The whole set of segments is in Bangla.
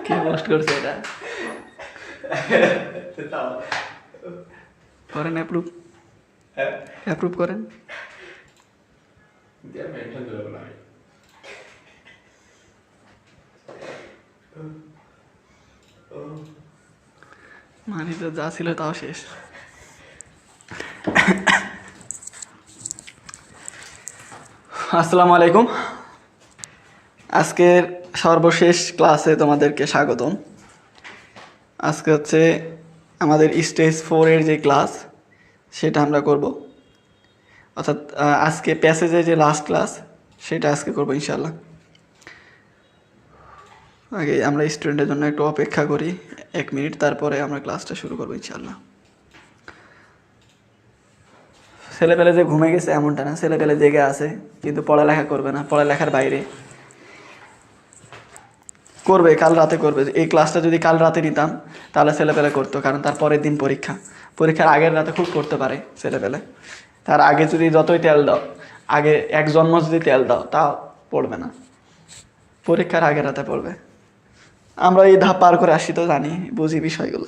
কে পোস্ট করছে এটা? করেন অ্যাপ্রুভ, অ্যাপ্রুভ করেন। মানে তো যা ছিল তাও শেষ। আসসালামু আলাইকুম। আজকের সর্বশেষ ক্লাসে তোমাদেরকে স্বাগতম। আজকে হচ্ছে আমাদের স্টেজ 4-এর যে ক্লাস সেটা আমরা করব, অর্থাৎ আজকে প্যাসেজের যে লাস্ট ক্লাস সেটা আজকে করবো ইনশাল্লাহ। আগে আমরা স্টুডেন্টের জন্য একটু অপেক্ষা করি 1 মিনিট, তারপরে আমরা ক্লাসটা শুরু করবো ইনশাল্লাহ। ছেলেপেলে যে ঘুমে গেছে এমনটা না, ছেলেপেলে জেগে আছে কিন্তু পড়ালেখা করবে না, পড়ালেখার বাইরে করবে, কাল রাতে করবে। এই ক্লাসটা যদি কাল রাতে নিতাম তাহলে ছেলেপেলে করতো, কারণ তার পরের দিন পরীক্ষা, পরীক্ষার আগের রাতে খুব করতে পারে ছেলেপেলে। তার আগে যদি যতই তেল দাও, আগে 1 জন্ম যদি তেল দাও তাও পড়বে না, পরীক্ষার আগের রাতে পড়বে। আমরা এই ধাপ পার করে আসি তো জানি, বুঝি বিষয়গুলো,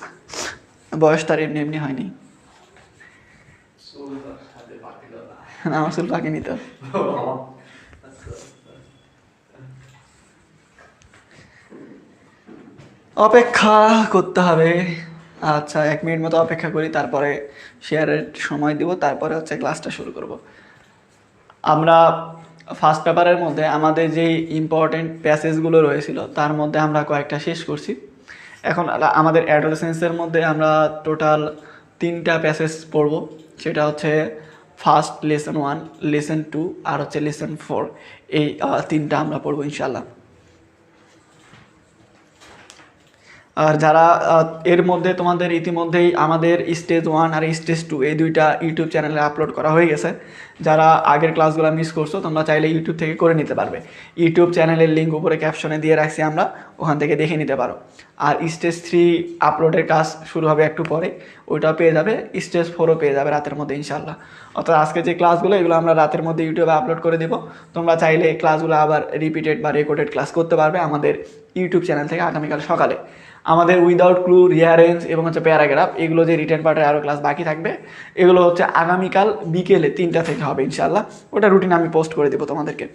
বয়স তার এমনি এমনি হয়নি। আমার চুল পাকি নিত, অপেক্ষা করতে হবে। আচ্ছা 1 মিনিট মতো অপেক্ষা করি, তারপরে শেয়ারের সময় দিব, তারপরে হচ্ছে ক্লাসটা শুরু করব। আমরা ফার্স্ট পেপারের মধ্যে আমাদের যেই ইম্পর্টেন্ট প্যাসেজগুলো রয়েছিল তার মধ্যে আমরা কয়েকটা শেষ করছি। এখন আমাদের অ্যাডোলেসেন্সের মধ্যে আমরা টোটাল 3টা প্যাসেজ পড়ব। সেটা হচ্ছে ফার্স্ট লেসন 1, লেসন 2 আর হচ্ছে লেসন 4। এই 3টা আমরা পড়বো ইনশাল্লাহ। আর যারা এর মধ্যে তোমাদের ইতিমধ্যেই আমাদের স্টেজ 1 আর স্টেজ 2 এই 2টা ইউটিউব চ্যানেলে আপলোড করা হয়ে গেছে, যারা আগের ক্লাসগুলো মিস করছো তোমরা চাইলে ইউটিউব থেকে করে নিতে পারবে। ইউটিউব চ্যানেলের লিঙ্ক উপরে ক্যাপশনে দিয়ে রাখছি আমরা, ওখান থেকে দেখে নিতে পারো। আর স্টেজ 3 আপলোডের কাজ শুরু হবে একটু পরে, ওইটাও পেয়ে যাবে। স্টেজ 4ও পেয়ে যাবে রাতের মধ্যে ইনশাল্লাহ। অর্থাৎ আজকে যে ক্লাসগুলো এগুলো আমরা রাতের মধ্যে ইউটিউবে আপলোড করে দেবো। তোমরা চাইলে ক্লাসগুলো আবার রিপিটেড বা রেকর্ডেড ক্লাস করতে পারবে আমাদের ইউটিউব চ্যানেল থেকে আগামীকাল সকালে। আমাদের উইদাউট ক্লু, রিয়ারেঞ্জ এবং হচ্ছে প্যারাগ্রাফ, এগুলো যে রিটেন পার্টের আরও ক্লাস বাকি থাকবে, এগুলো হচ্ছে আগামীকাল বিকেলে 3টা থেকে হবে ইনশাল্লাহ। ওটা রুটিন আমি পোস্ট করে দেবো তোমাদেরকে।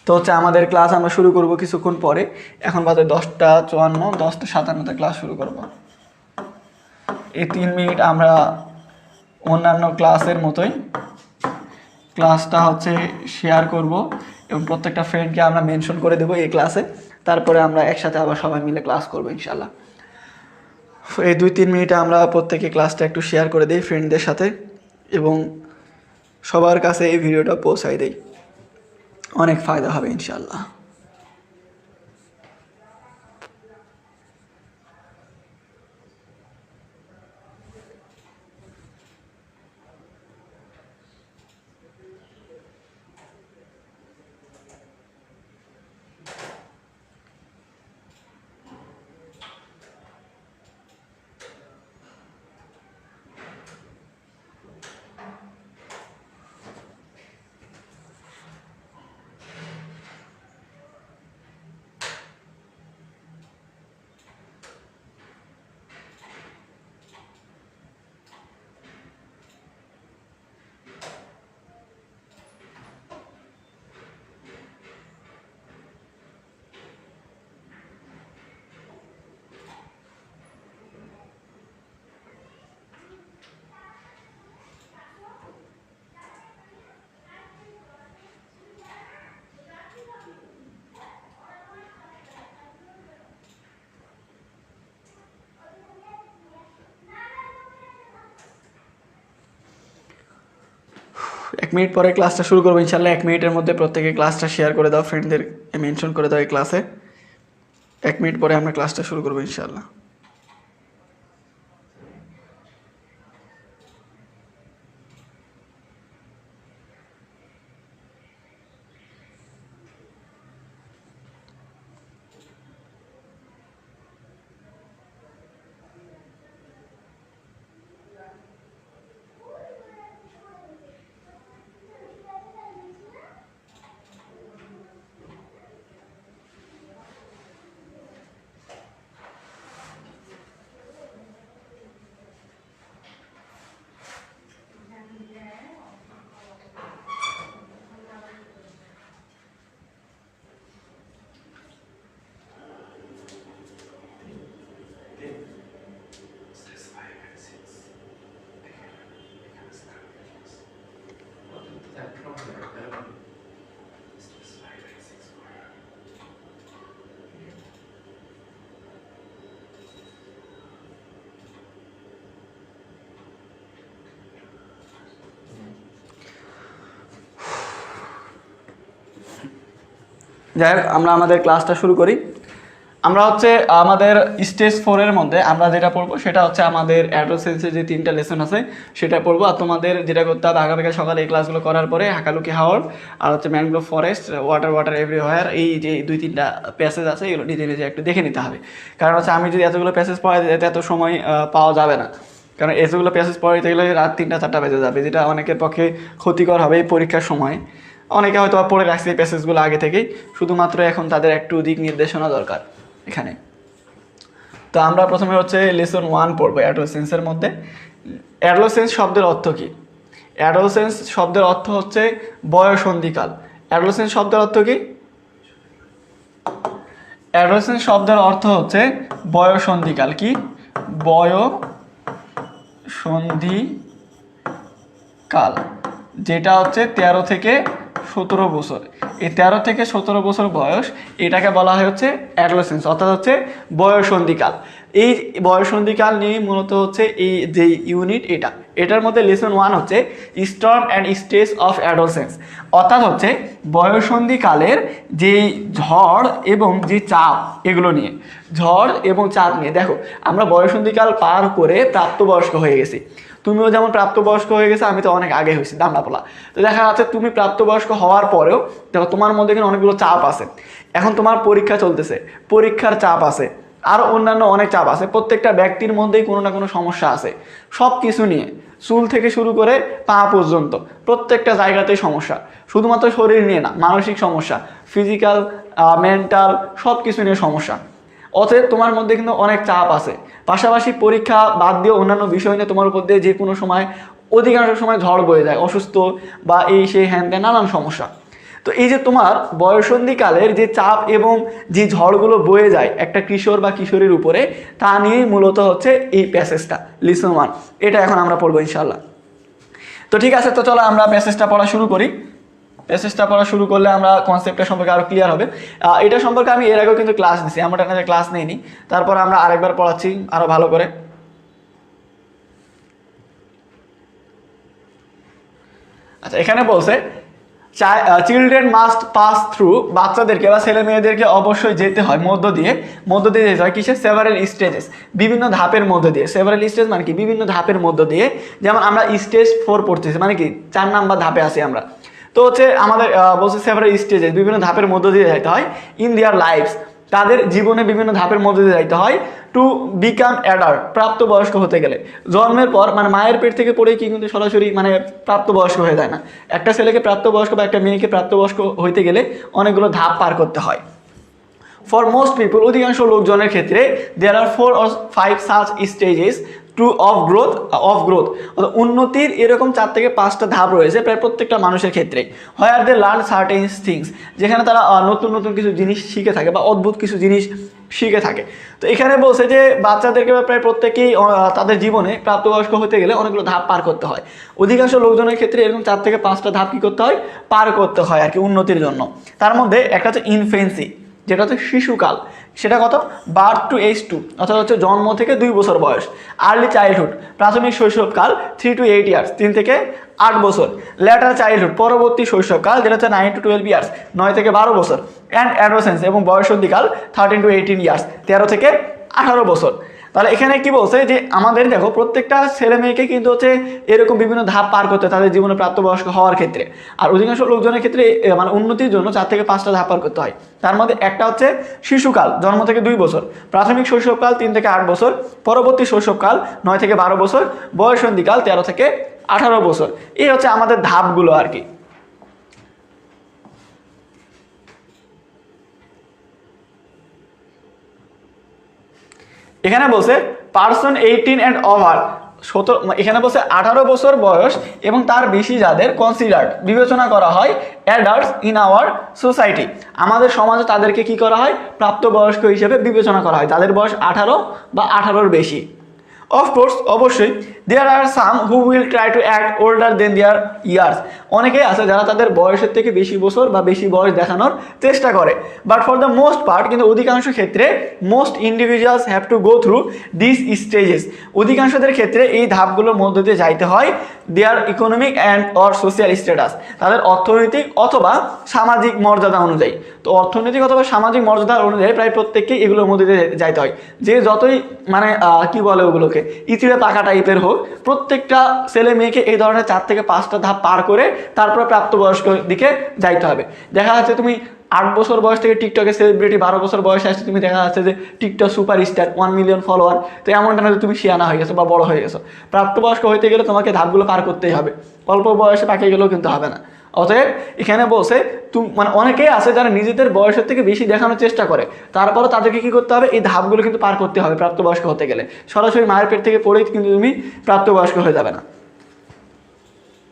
তো হচ্ছে আমাদের ক্লাস আমরা শুরু করব কিছুক্ষণ পরে। এখন বাজে 10:54, 10:57 ক্লাস শুরু করব। এই 3 মিনিট আমরা অন্যান্য ক্লাসের মতোই ক্লাসটা হচ্ছে শেয়ার করব এবং প্রত্যেকটা ফ্রেন্ডকে আমরা মেনশন করে দেবো এই ক্লাসে। তারপরে আমরা একসাথে আবার সবাই মিলে ক্লাস করবো ইনশাল্লাহ। এই 2-3 মিনিটে আমরা প্রত্যেকে ক্লাসটা একটু শেয়ার করে দিই ফ্রেন্ডদের সাথে এবং সবার কাছে এই ভিডিওটা পৌঁছাই দিই, অনেক ফায়দা হবে ইনশাল্লাহ। এক মিনিট পরে ক্লাসটা শুরু করবো ইনশাল্লাহ। 1 মিনিটের মধ্যে প্রত্যেকে ক্লাসটা শেয়ার করে দাও, ফ্রেন্ডদের মেনশন করে দাও এই ক্লাসে। 1 মিনিট পরে আমরা ক্লাসটা শুরু করবো ইনশাল্লাহ। যাই হোক, আমরা আমাদের ক্লাসটা শুরু করি। আমরা হচ্ছে আমাদের স্টেজ 4 এর মধ্যে আমরা যেটা পড়বো সেটা হচ্ছে আমাদের অ্যাডোসেন্সের যে 3টা লেসন আছে সেটা পড়বো। আর তোমাদের যেটা করতে হবে, আগামীকাল সকালে এই ক্লাসগুলো করার পরে হাকালুকি হাওর আর হচ্ছে ম্যানগ্রোভ ফরেস্ট, ওয়াটার এভরিওয়্যার, এই যে 2-3টা প্যাসেজ আছে এগুলো নিজে নিজে একটু দেখে নিতে হবে। কারণ হচ্ছে আমি যদি এতগুলো প্যাসেজ পড়াই দিতে এত সময় পাওয়া যাবে না, কারণ এতগুলো প্যাসেজ পড়াইতে গেলে রাত 3টা-4টা বেজে যাবে, যেটা অনেকের পক্ষে ক্ষতিকর হবে এই পরীক্ষার সময়। অনেকে হয়তো পড়ে রাখছে এই প্যাসেজগুলো আগে থেকেই, শুধুমাত্র এখন তাদের একটু দিক নির্দেশনা দরকার এখানে। তো আমরা প্রথমে হচ্ছে লেসন 1 পড়বো অ্যাডোসেন্সের মধ্যে। অ্যাডোসেন্স শব্দের অর্থ কী? অ্যাডোসেন্স শব্দের অর্থ হচ্ছে বয়ঃসন্ধিকাল। অ্যাডোসেন্স শব্দের অর্থ কী? অ্যাডোসেন্স শব্দের অর্থ হচ্ছে বয়ঃসন্ধিকাল। কি? বয়ঃসন্ধিকাল, যেটা হচ্ছে 13 থেকে 17 বছর। এই 13 থেকে 17 বছর বয়স, এটাকে বলা হয় হচ্ছে অ্যাডোলেসেন্স, অর্থাৎ হচ্ছে বয়ঃসন্ধিকাল। এই বয়ঃসন্ধিকাল নিয়ে মূলত হচ্ছে এই যে ইউনিট এটার মধ্যে লেসন 1 হচ্ছে Sturm and stage of adolescence, অর্থাৎ হচ্ছে বয়ঃসন্ধিকালের যে ঝড় এবং যে চাপ, এগুলো নিয়ে, ঝড় এবং চাপ নিয়ে। দেখো, আমরা বয়ঃসন্ধিকাল পার করে প্রাপ্তবয়স্ক হয়ে গেছি। তুমিও যেমন প্রাপ্তবয়স্ক হয়ে গেছে, আমি তো অনেক আগে হয়েছি, দামড়াপোলা। তো দেখা যাচ্ছে তুমি প্রাপ্তবয়স্ক হওয়ার পরেও দেখো তোমার মধ্যে কিন্তু অনেকগুলো চাপ আছে। এখন তোমার পরীক্ষা চলতেছে, পরীক্ষার চাপ আছে, আর অন্যান্য অনেক চাপ আছে। প্রত্যেকটা ব্যক্তির মধ্যেই কোনো না কোনো সমস্যা আছে, সব কিছু নিয়ে, চুল থেকে শুরু করে পা পর্যন্ত প্রত্যেকটা জায়গাতেই সমস্যা। শুধুমাত্র শরীর নিয়ে না, মানসিক সমস্যা, ফিজিক্যাল, মেন্টাল, সব কিছু নিয়ে সমস্যা। অতএব তোমার মধ্যে কিন্তু অনেক চাপ আছে। পাশাপাশি পরীক্ষা বাদ দিয়ে অন্যান্য বিষয় নিয়ে তোমার উপর দিয়ে যে কোনো সময়, অধিকাংশ সময় ঝড় বয়ে যায়, অসুস্থ বা এই সেই হ্যান ত্যান নানান সমস্যা। তো এই যে তোমার বয়ঃসন্ধিকালের যে চাপ এবং যে ঝড়গুলো বয়ে যায় একটা কিশোর বা কিশোরীর উপরে, তা নিয়েই মূলত হচ্ছে এই প্যাসেজটা, লেসন 1। এটা এখন আমরা পড়বো ইনশাল্লাহ। তো ঠিক আছে, তো চলো আমরা প্যাসেজটা পড়া শুরু করি। প্যাসেজটা পড়া শুরু করলে আমরা কনসেপ্টটা সম্পর্কে আরও ক্লিয়ার হবে। এটা সম্পর্কে আমি এর আগেও কিন্তু ক্লাস নিছি, আমরা এখানে ক্লাস নেইনি, তারপর আমরা আরেকবার পড়াচ্ছি আরও ভালো করে। আচ্ছা, এখানে বলছে চিলড্রেন মাস্ট পাস থ্রু, বাচ্চাদেরকে বা ছেলে মেয়েদেরকে অবশ্যই যেতে হয় মধ্য দিয়ে যেতে হয় কিসে? সেভারেল স্টেজেস, বিভিন্ন ধাপের মধ্য দিয়ে। সেভারেল স্টেজ মানে কি? বিভিন্ন ধাপের মধ্য দিয়ে। যেমন আমরা স্টেজ 4 পড়তেছি, মানে কি 4 নাম্বার ধাপে আছি আমরা। তো হচ্ছে আমাদের বলছে সেভারেল স্টেজেস, বিভিন্ন ধাপের মধ্য দিয়ে যাইতে হয় ইন দেয়ার লাইফস, তাদের জীবনে বিভিন্ন ধাপের মধ্যে দিয়ে যাইতে হয় টু বিকাম অ্যাডাল্ট, প্রাপ্তবয়স্ক হতে গেলে। জন্মের পর মানে মায়ের পেট থেকে পড়েই কি কিন্তু সরাসরি মানে প্রাপ্তবয়স্ক হয়ে যায় না। একটা ছেলেকে প্রাপ্তবয়স্ক বা একটা মেয়েকে প্রাপ্তবয়স্ক হইতে গেলে অনেকগুলো ধাপ পার করতে হয়। ফর মোস্ট পিপল, অধিকাংশ লোকজনের ক্ষেত্রে there are 4 or 5 such stages to of growth, উন্নতির এরকম 4 থেকে 5টা ধাপ রয়েছে প্রায় প্রত্যেকটা মানুষের ক্ষেত্রে। হোয়ার দে লার্ন সার্টেন থিংস, যেখানে তারা নতুন নতুন কিছু জিনিস শিখে থাকে বা অদ্ভুত কিছু জিনিস শিখে থাকে। তো এখানে বলছে যে বাচ্চাদেরকে প্রায় প্রত্যেকেই তাদের জীবনে প্রাপ্তবয়স্ক হতে গেলে অনেকগুলো ধাপ পার করতে হয়। অধিকাংশ লোকজনের ক্ষেত্রে এরকম 4 থেকে 5টা ধাপ কী করতে হয়? পার করতে হয় আর কি, উন্নতির জন্য। তার মধ্যে একটা হচ্ছে ইনফেন্সি, যেটা হচ্ছে শিশুকাল, সেটা কত? বার্থ টু এজ 2, অর্থাৎ হচ্ছে জন্ম থেকে 2 বছর বয়স। আর্লি চাইল্ডহুড, প্রাথমিক শৈশবকাল 3 to 8 ইয়ার্স, 3 থেকে 8 বছর। লেটার চাইল্ডহুড, পরবর্তী শৈশবকাল, যেটা হচ্ছে 9 to 12 ইয়ার্স, 9 থেকে 12 বছর। অ্যান্ড অ্যাডোলেসেন্স, এবং বয়ঃসন্ধিকাল 13 to 18 ইয়ার্স, 13 থেকে 18 বছর। তাহলে এখানে কি বলছে যে আমাদের দেখো প্রত্যেকটা ছেলে মেয়েকে কিন্তু হচ্ছে এরকম বিভিন্ন ধাপ পার করতে তাদের জীবনে প্রাপ্তবয়স্ক হওয়ার ক্ষেত্রে। আর অধিকাংশ লোকজনের ক্ষেত্রে মানে উন্নতির জন্য 4 থেকে 5টা ধাপ পার করতে হয়। তার মধ্যে একটা হচ্ছে শিশুকাল, জন্ম থেকে 2 বছর। প্রাথমিক শৈশবকাল 3 থেকে 8 বছর। পরবর্তী শৈশবকাল 9 থেকে 12 বছর। বয়ঃসন্ধিকাল 13 থেকে 18 বছর। এই হচ্ছে আমাদের ধাপগুলো আর কি। এখানে বলছে পারসন 18 অ্যান্ড ওভার, 17, এখানে বলছে 18 বছর বয়স এবং তার বেশি যাদের কনসিডার্ড, বিবেচনা করা হয় অ্যাডাল্টস ইন আওয়ার সোসাইটি, আমাদের সমাজে তাদেরকে কি করা হয়? প্রাপ্তবয়স্ক হিসেবে বিবেচনা করা হয়, তাদের বয়স 18 বা 18-র বেশি। অফকোর্স, অবশ্যই, there are some who will try to act older than their years, অনেকেই আছে যারা তাদের বয়সের থেকে বেশি বছর বা বেশি বয়স দেখানোর চেষ্টা করে, but for the most part কিন্তু অধিকাংশ ক্ষেত্রে most individuals have to go through this stages, অধিকাংশদের ক্ষেত্রে এই ধাপগুলোর মধ্য দিয়ে যাইতে হয় their economic and or social status, তাদের অর্থনৈতিক অথবা সামাজিক মর্যাদা অনুযায়ী। তো অর্থনৈতিক অথবা সামাজিক মর্যাদা অনুযায়ী প্রায় প্রত্যেককেই এগুলোর মধ্যে দিয়ে যাইতে হয়, যে যতই মানে কি বলে ওগুলোকে ইতিরে পাকা টাইপের হোক, প্রত্যেকটা ছেলে মেয়েকে এই ধরনের 4 থেকে 5টা ধাপ পার করে তারপরে প্রাপ্তবয়স্ক দিকে যাইতে হবে। দেখা যাচ্ছে তুমি 8 বছর বয়স থেকে টিকটকে সেলিব্রিটি, 12 বছর বয়সে আসছে তুমি দেখা যাচ্ছে যে TikTok super star, 1 million follower. তো এমনটা না যে তুমি শিয়ানা হয়ে গেছো বা বড় হয়ে গেছো, প্রাপ্তবয়স্ক হইতে গেলে তোমাকে ধাপগুলো পার করতেই হবে, অল্প বয়সে পাকিয়ে গেলেও কিন্তু হবে না। অতএব এখানে বলছে তুমি মানে অনেকেই আছে যারা নিজেদের বয়সের থেকে বেশি দেখানোর চেষ্টা করে, তারপরে তাদেরকে কি করতে হবে, এই ধাপগুলো কিন্তু পার করতে হবে প্রাপ্তবয়স্ক হতে গেলে। সরাসরি মায়ের পেট থেকে পড়েই কিন্তু তুমি প্রাপ্তবয়স্ক হয়ে যাবে না।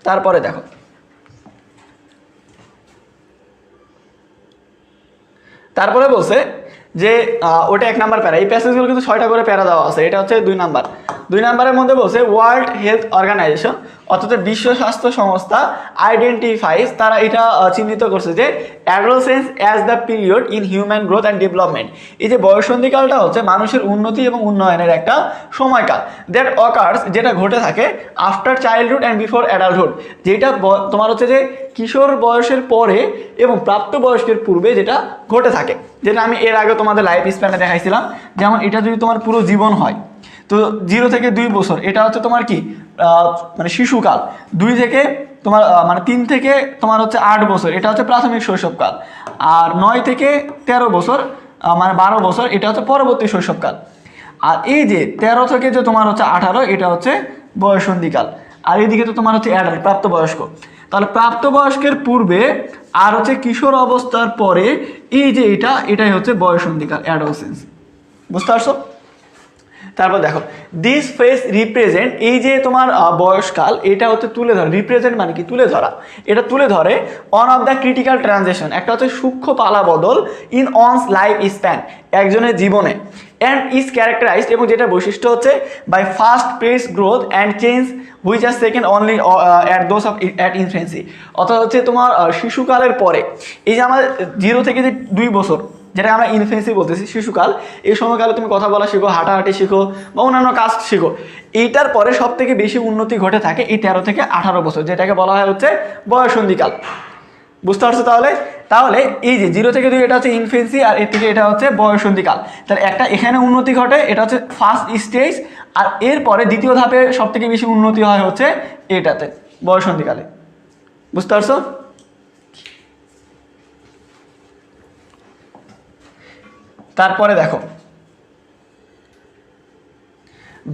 তারপরে দেখো তারপরে বলছে যে ওটা 1 নাম্বার প্যারা, এই প্যাসেজগুলো কিন্তু 6টা করে প্যারা দেওয়া আছে, এটা হচ্ছে 2 নাম্বার। 2 নাম্বারের মধ্যে বলছে ওয়ার্ল্ড হেলথ অর্গানাইজেশন অর্থাৎ বিশ্ব স্বাস্থ্য সংস্থা আইডেন্টিফাইজ, তারা এটা চিহ্নিত করছে যে adolescence as the period in human growth and development, এই যে বয়ঃসন্ধিকালটা হচ্ছে মানুষের উন্নতি এবং উন্নয়নের একটা সময়কাল, দ্যাট অকার্স যেটা ঘটে থাকে after childhood and before adulthood, যেটা তোমার হচ্ছে যে কিশোর বয়সের পরে এবং প্রাপ্তবয়স্কের পূর্বে যেটা ঘটে থাকে, যেটা আমি এর আগে তোমাদের লাইফ স্প্যানে দেখাইছিলাম। যেমন এটা যদি তোমার পুরো জীবন হয় তো 0 থেকে 2 বছর এটা হচ্ছে তোমার কি মানে শিশুকাল, 2 থেকে তোমার মানে 3 থেকে তোমার হচ্ছে 8 বছর এটা হচ্ছে প্রাথমিক শৈশবকাল, আর 9 থেকে 13 বছর মানে 12 বছর এটা হচ্ছে পরবর্তী শৈশবকাল, আর এই যে 13 থেকে যে তোমার হচ্ছে 18 এটা হচ্ছে বয়ঃসন্ধিকাল, আর এইদিকে তো তোমার হচ্ছে অ্যাডাল্ট প্রাপ্তবয়স্ক। তাহলে প্রাপ্তবয়স্কের পূর্বে আর হচ্ছে কিশোর অবস্থার পরে এই যে এটাই হচ্ছে বয়ঃসন্ধিকাল, অ্যাডোলেসেন্স। বুঝতে পারছো? তারপর দেখো দিস ফেজ রিপ্রেজেন্ট, এই যে তোমার বয়সকাল এটা হচ্ছে তুলে ধরে, রিপ্রেজেন্ট মানে কি তুলে ধরা, এটা তুলে ধরে on of the critical transition, একটা হচ্ছে সূক্ষ্ম পালা বদল ইন অনস লাইফ স্প্যান, একজনের জীবনে, অ্যান্ড ইজ ক্যারেক্টারাইজড, এবং যেটা বৈশিষ্ট্য হচ্ছে by fast pace growth and change which are second only at those of at infancy, অর্থাৎ হচ্ছে তোমার শিশুকালের পরে এই যে আমার 0 থেকে যে 2 বছর যেটা আমরা ইনফেন্সি বলতেছি শিশুকাল, এই সময়কালে তুমি কথা বলা শিখো, হাঁটাহাঁটি শিখো বা অন্যান্য কাজ শিখো, এইটার পরে সব থেকে বেশি উন্নতি ঘটে থাকে এই 13 থেকে 18 বছর, যেটাকে বলা হয় হচ্ছে বয়ঃসন্ধিকাল। বুঝতে পারছো? তাহলে এই যে 0 থেকে 2 এটা হচ্ছে ইনফেন্সি, আর এর থেকে এটা হচ্ছে বয়ঃসন্ধিকাল। তাহলে একটা এখানে উন্নতি ঘটে, এটা হচ্ছে ফার্স্ট স্টেজ, আর এরপরে দ্বিতীয় ধাপে সব থেকে বেশি উন্নতি হয় হচ্ছে এটাতে বয়ঃসন্ধিকালে। বুঝতে পারছো? তারপরে দেখো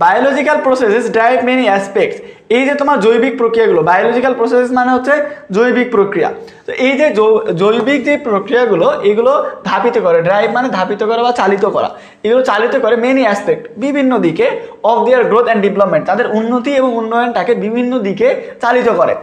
biological processes drive many aspects, এই যে তোমার জৈবিক প্রক্রিয়াগুলো, বায়োলজিক্যাল প্রসেসেস মানে হচ্ছে জৈবিক প্রক্রিয়া, তো এই যে জৈবিক যে প্রক্রিয়াগুলো এগুলো ধাপিত করে, ড্রাইভ মানে ধাপিত করা বা চালিত করা, এগুলো চালিত করে মেনি অ্যাসপেক্ট বিভিন্ন দিকে of their growth and development, তাদের উন্নতি এবং উন্নয়নটাকে বিভিন্ন দিকে চালিত করে।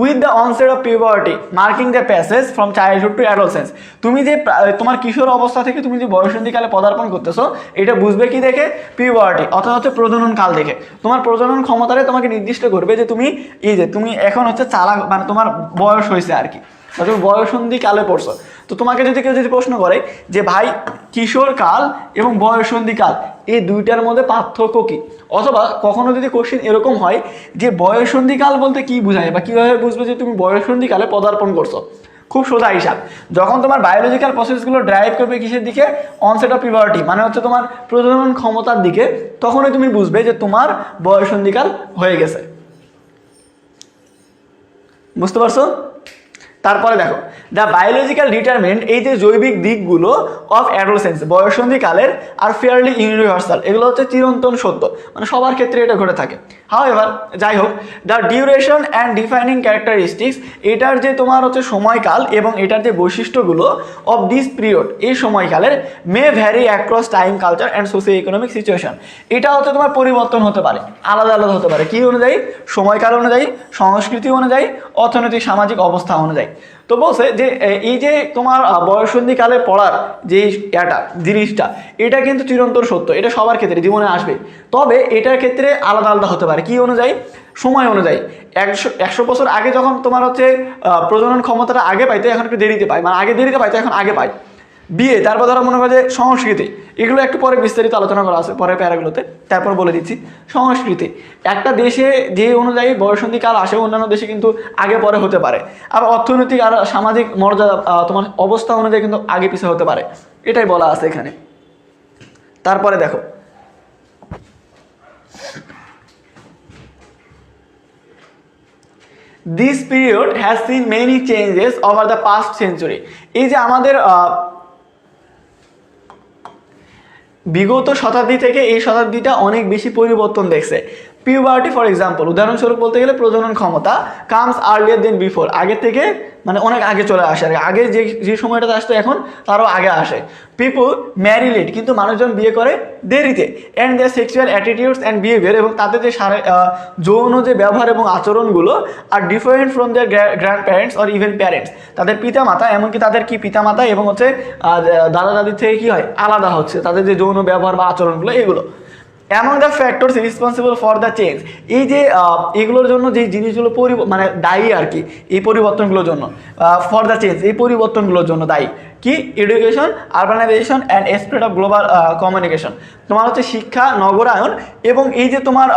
With the onset of puberty marking the passage from childhood to adolescence, তুমি যে তোমার কিশোর অবস্থা থেকে তুমি যে বয়ঃসন্ধিকালে পদার্পণ করতেছো এটা বুঝবে কি দেখে, পিউবার্টি অর্থাৎ হচ্ছে প্রজনন কাল দেখে। তোমার প্রজনন ক্ষমতারে তোমাকে নির্দিষ্ট করবে যে তুমি এই যে তুমি এখন হচ্ছে চালাক মানে তোমার বয়স হয়েছে আর কি, তুমি বয়ঃসন্ধিকালে পড়ছো। তো তোমাকে যদি কেউ প্রশ্ন করে যে ভাই কিশোর কাল এবং বয়ঃসন্ধিকাল এই দুইটার মধ্যে পার্থক্য কি, অথবা কখনো যদি কোশ্চেন এরকম হয় যে বয়ঃসন্ধিকাল বলতে কি বোঝায় বা কিভাবে বুঝবে যে তুমি বয়ঃসন্ধিকালে পদার্পণ করছো, খুব সোজা হিসাব, যখন তোমার বায়োলজিক্যাল প্রসেসগুলো ড্রাইভ করবে কিসের দিকে, অনসেট অফ পিউবার্টি মানে হচ্ছে তোমার প্রজনন ক্ষমতার দিকে, তখনই তুমি বুঝবে যে তোমার বয়ঃসন্ধিকাল হয়ে গেছে। বুঝতে পারছো? তারপরে দেখো দ্য বায়োলজিক্যাল ডিটারমিনেন্ট, এই যে জৈবিক দিকগুলো অফ অ্যাডোলেসেন্স বয়ঃসন্ধিকালের আর ফেয়ারলি ইউনিভার্সাল, এগুলো হচ্ছে চিরন্তন সত্য, মানে সবার ক্ষেত্রে এটা ঘটে থাকে। হাউএভার যাই হোক the duration and defining characteristics, এটার যে তোমার হচ্ছে সময়কাল এবং এটার যে বৈশিষ্ট্যগুলো অফ দিস পিরিয়ড, এই সময়কালের may vary across time culture and socio economic situation, এটা হচ্ছে তোমার পরিবর্তন হতে পারে, আলাদা আলাদা হতে পারে, কি অনুযায়ী, সময়কাল অনুযায়ী, সংস্কৃতি অনুযায়ী, অর্থনৈতিক সামাজিক অবস্থা অনুযায়ী। তো বলছে যে এই যে তোমার বয়ঃসন্ধিকালে পড়ার যে জিনিসটা এটা কিন্তু চিরন্তন সত্য, এটা সবার ক্ষেত্রে জীবনে আসবে। তবে এটার ক্ষেত্রে আলাদা আলাদা হতে পারে, কি অনুযায়ী? সময় অনুযায়ী। 100 বছর আগে যখন তোমার হচ্ছে প্রজনন ক্ষমতাটা আগে পাইতো, এখন একটু দেরিতে পায়, মানে আগে দেরিতে পাইতো, এখন আগে পায়। বিয়ে, তারপর ধরো মনে হয় যে সংস্কৃতি, এগুলো একটু পরে বিস্তারিত আলোচনা করা আছে পরের প্যারাগুলোতে, তারপর বলে দিচ্ছি। সংস্কৃতি, একটা দেশে যে অনুযায়ী বয়ঃসন্ধিকাল আসে অন্যান্য দেশে কিন্তু আগে পরে হতে পারে। আবার অর্থনৈতিক আর সামাজিক মর্যাদা তোমার অবস্থা অনুযায়ী কিন্তু আগে পিছিয়ে হতে পারে, এটাই বলা আছে এখানে। তারপরে দেখো, this period has seen many changes over the past century। এই যে আমাদের বিগত শতাব্দী থেকে এই শতাব্দীটা অনেক বেশি পরিবর্তন দেখছে। পিউবার্টি ফর এক্সাম্পল, উদাহরণস্বরূপ বলতে গেলে প্রজনন ক্ষমতা কামস আর্লিয়ার দেন বিফোর, আগে থেকে মানে অনেক আগে চলে আসে, আর আগে যে সময়টাতে আসতো এখন তারও আগে আসে। পিপুল ম্যারি লেট, কিন্তু মানুষজন বিয়ে করে দেরিতে। And their sexual attitudes and behaviour, এবং তাদের যে যৌন যে ব্যবহার এবং আচরণগুলো আর different from their grandparents or even parents, তাদের পিতামাতা, এমনকি তাদের কি পিতামাতা এবং হচ্ছে দাদা দাদির থেকে কি হয় আলাদা হচ্ছে তাদের যে যৌন ব্যবহার বা আচরণগুলো এগুলো। Among the factors responsible for the change, এই যে এগুলোর জন্য যে জিনিসগুলো মানে দায়ী আর কি এই পরিবর্তনগুলোর জন্য, ফর দ্য চেঞ্জ এই পরিবর্তনগুলোর জন্য দায়ী কি? Education, urbanisation and spread of global communication, তোমার হচ্ছে শিক্ষা, নগরায়ন এবং এই যে তোমার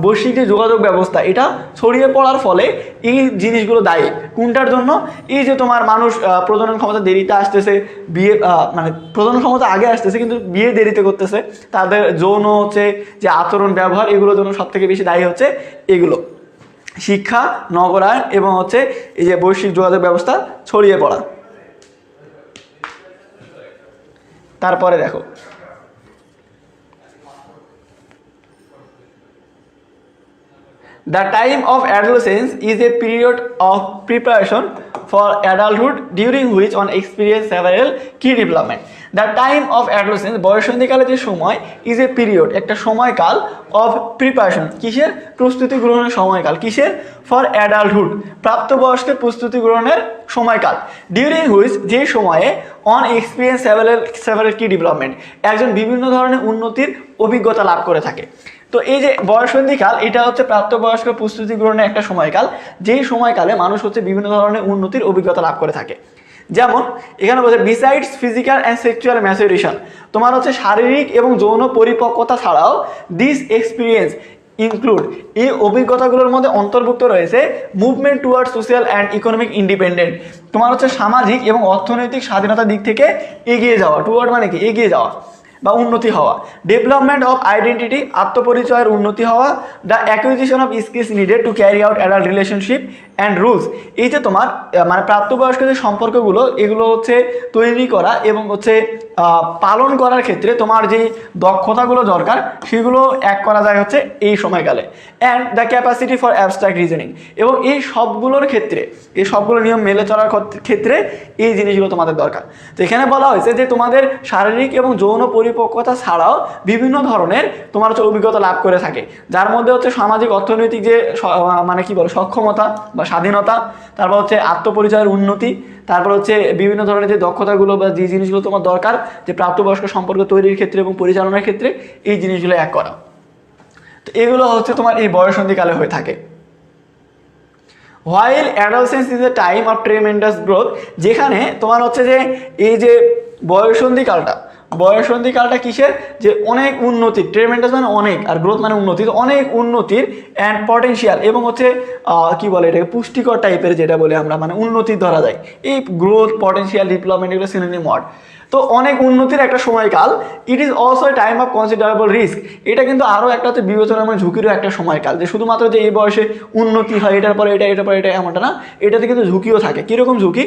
বৈশ্বিক যে যোগাযোগ ব্যবস্থা এটা ছড়িয়ে পড়ার ফলে এই জিনিসগুলো দায়ী। কোনটার জন্য? এই যে তোমার মানুষ প্রজনন ক্ষমতা দেরিতে আসতেছে, বিয়ে মানে প্রজনন ক্ষমতা আগে আসতেছে কিন্তু বিয়ে দেরিতে করতেছে, তাদের যৌন হচ্ছে যে আচরণ ব্যবহার এগুলোর জন্য সব থেকে বেশি দায়ী হচ্ছে এগুলো, শিক্ষা, নগরায়ন এবং হচ্ছে এই যে বৈশ্বিক যোগাযোগ ব্যবস্থা ছড়িয়ে পড়া। তারপরে দেখো, the time of adolescence is a period of preparation for adulthood during which one experience several key development। the time of adolescence, বয়ঃসন্ধিকালে যে সময়, is a period, একটা সময়কাল, of preparation, কিসের? প্রস্তুতি গ্রহণের সময়কাল, কিসের? for adulthood, প্রাপ্তবয়স্কের প্রস্তুতি গ্রহণের সময়কাল, during which যে সময়ে on experience several key development, একজন বিভিন্ন ধরনের উন্নতির অভিজ্ঞতা লাভ করে থাকে। তো এই যে বয়ঃসন্ধিকাল এটা হচ্ছে প্রাপ্তবয়স্ক প্রস্তুতি গ্রহণের একটা সময়কাল, যেই সময়কালে মানুষ হচ্ছে বিভিন্ন ধরনের উন্নতির অভিজ্ঞতা লাভ করে থাকে। যেমন এখানে বলছে besides physical and sexual maturation, তোমার হচ্ছে শারীরিক এবং যৌন পরিপক্কতা ছাড়াও দিস এক্সপিরিয়েন্স ইনক্লুড, এই অভিজ্ঞতাগুলোর মধ্যে অন্তর্ভুক্ত রয়েছে movement toward social and economic independent, তোমার হচ্ছে সামাজিক এবং অর্থনৈতিক স্বাধীনতার দিক থেকে এগিয়ে যাওয়া, টুয়ার্ড মানে কি এগিয়ে যাওয়া বা উন্নতি হওয়া, ডেভেলপমেন্ট অফ আইডেন্টিটি, আত্মপরিচয়ের উন্নতি হওয়া, the acquisition of skills needed to carry out adult relationship and rules, এই যে তোমার মানে প্রাপ্তবয়স্ক যে সম্পর্কগুলো এগুলো হচ্ছে তৈরি করা এবং হচ্ছে পালন করার ক্ষেত্রে তোমার যেই দক্ষতাগুলো দরকার সেগুলো এক করা যায় হচ্ছে এই সময়কালে। And the capacity for abstract reasoning, এবং এই সবগুলোর ক্ষেত্রে এই সবগুলো নিয়ম মেলে চলার ক্ষেত্রে এই জিনিসগুলো তোমাদের দরকার। তো এখানে বলা হয়েছে যে তোমাদের শারীরিক এবং যৌন পরিপক্কতা ছাড়াও বিভিন্ন ধরনের তোমার হচ্ছে অভিজ্ঞতা লাভ করে থাকে, যার মধ্যে হচ্ছে সামাজিক অর্থনৈতিক যে মানে কি বলো সক্ষমতা বা স্বাধীনতা, তারপর হচ্ছে আত্মপরিচয়ের উন্নতি, তারপর হচ্ছে বিভিন্ন ধরনের যে দক্ষতাগুলো বা যে জিনিসগুলো তোমার দরকার যে প্রাপ্তবয়স্ক সম্পর্ক তৈরির ক্ষেত্রে এবং পরিচালনার ক্ষেত্রে এই জিনিসগুলো এক করা। তো এগুলো হচ্ছে তোমার এই বয়ঃসন্ধিকালে হয়ে থাকে। While adolescence is a time of tremendous growth, যেখানে তোমার হচ্ছে যে এই যে বয়ঃসন্ধিকালটা কিসের? যে অনেক উন্নতির, ট্রেমেন্ডাস মানে অনেক আর গ্রোথ মানে উন্নতি, অনেক উন্নতির অ্যান্ড পটেনশিয়াল এবং হচ্ছে কি বলে এটাকে পুষ্টিকর টাইপের যেটা বলে আমরা মানে উন্নতি ধরা যায়। এই গ্রোথ, পটেনশিয়াল, ডেভেলপমেন্ট এগুলো সিনোনিম ওয়ার্ড। তো অনেক উন্নতির একটা সময়কাল। ইট is also a time of considerable risk, এটা কিন্তু আরও একটা হচ্ছে বিবেচনা মানে ঝুঁকিরও একটা সময়কাল, যে শুধুমাত্র যে এই বয়সে উন্নতি হয় এটার পরে এটা এমনটা না, এটাতে কিন্তু ঝুঁকিও থাকে। কীরকম ঝুঁকি?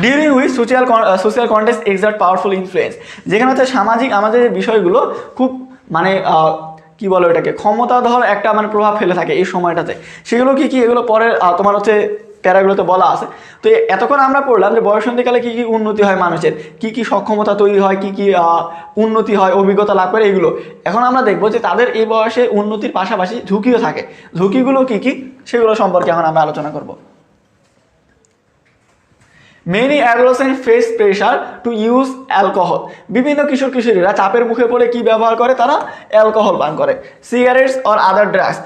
During which social context excerpt powerful influence, যেখানে হচ্ছে সামাজিক আমাদের বিষয়গুলো খুব মানে কি বলো এটাকে ক্ষমতাধর একটা মানে প্রভাব ফেলে থাকে এই সময়টাতে। সেগুলো কি এগুলো পরে তোমার হচ্ছে প্যারাগুলোতে বলা আছে। তো এতক্ষণ আমরা পড়লাম যে বয়ঃসন্ধিকালে কী কী উন্নতি হয় মানুষের, কী সক্ষমতা তৈরি হয়, কী উন্নতি হয়, অভিজ্ঞতা লাভ করে এগুলো। এখন আমরা দেখবো যে তাদের এই বয়সে উন্নতির পাশাপাশি ঝুঁকিও থাকে। ঝুঁকিগুলো কী সেগুলো সম্পর্কে এখন আমরা আলোচনা করব। Many adolescent face pressure to use alcohol. বিভিন্ন কিশোর কিশোরীরা চাপের মুখে পড়ে কি ব্যবহার করে, তারা অ্যালকোহল পান করে। Cigarettes or other drugs,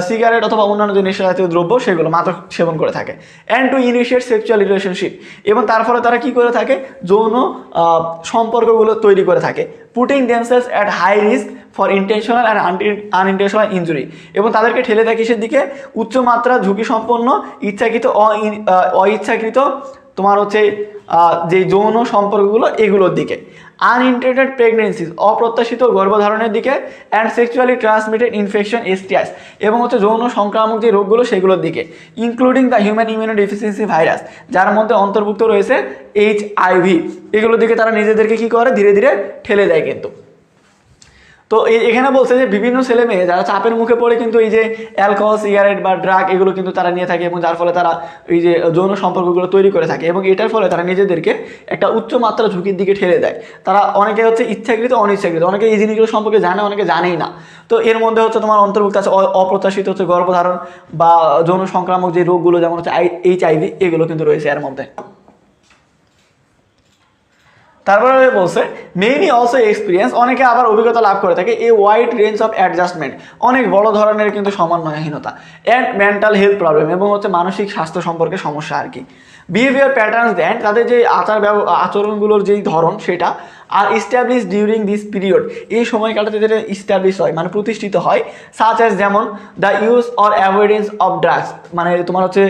cigarette অথবা অন্যান্য যে নেশা জাতীয় দ্রব্য সেগুলো মাত্র সেবন করে থাকে। And to initiate sexual relationship, এবং তার ফলে তারা কি করে থাকে, যৌন সম্পর্কগুলো তৈরি করে থাকে। Putting themselves at high risk for intentional and unintentional injury, এবং তাদেরকে ঠেলে দেয় কিসের দিকে, উচ্চমাত্রা ঝুঁকি সম্পন্ন ইচ্ছাকৃত অইচ্ছাকৃত তোমার হচ্ছে যে যৌন সম্পর্কগুলো এগুলোর দিকে। আনইন্টেন্ডেড প্রেগনেন্সিস, অপ্রত্যাশিত গর্ভধারণের দিকে। অ্যান্ড সেক্সুয়ালি ট্রান্সমিটেড ইনফেকশন এসটিআইস, এবং হচ্ছে যৌন সংক্রামক যে রোগগুলো সেগুলোর দিকে। Including the human immunodeficiency virus, যার মধ্যে অন্তর্ভুক্ত রয়েছে HIV, এগুলোর দিকে তারা নিজেদেরকে কি করে, ধীরে ধীরে ঠেলে দেয় কিন্তু। তো এখানে বলছে যে বিভিন্ন ছেলে মেয়ে যারা চাপের মুখে পড়ে কিন্তু এই যে অ্যালকোহল, সিগারেট বা ড্রাগ এগুলো কিন্তু তারা নিয়ে থাকে, এবং যার ফলে তারা এই যে যৌন সম্পর্কগুলো তৈরি করে থাকে, এবং এটার ফলে তারা নিজেদেরকে একটা উচ্চমাত্রা ঝুঁকির দিকে ঠেলে দেয়। তারা অনেকে হচ্ছে ইচ্ছাকৃত অনিচ্ছাকৃত, অনেকে এই জিনিসগুলো সম্পর্কে জানে, অনেকে জানেই না। তো এর মধ্যে হচ্ছে তোমার অন্তর্ভুক্ত আছে অপ্রত্যাশিত হচ্ছে গর্ভধারণ বা যৌন সংক্রামক যে রোগগুলো, যেমন হচ্ছে HIV, এগুলো কিন্তু রয়েছে এর মধ্যে। তারপরে বলছে মেইনি অলসো এক্সপিরিয়েন্স, অনেকে আবার অভিজ্ঞতা লাভ করে থাকে এ ওয়াইড রেঞ্জ অফ অ্যাডজাস্টমেন্ট, অনেক বড় ধরনের কিন্তু সমন্বয়হীনতা। অ্যান্ড মেন্টাল হেলথ প্রবলেম, এবং হচ্ছে মানসিক স্বাস্থ্য সম্পর্কে সমস্যা আর কি। বিহেভিয়ার প্যাটার্নস দেন, তাদের যে আচরণগুলোর যেই ধরন সেটা। আর ইস্টাবলিশ ডিউরিং দিস পিরিয়ড, এই সময়কালটাতে যেটা ইস্টাবলিশ হয় মানে প্রতিষ্ঠিত হয়, সাচ অ্যাজ যেমন the use or avoidance of drugs, মানে তোমার হচ্ছে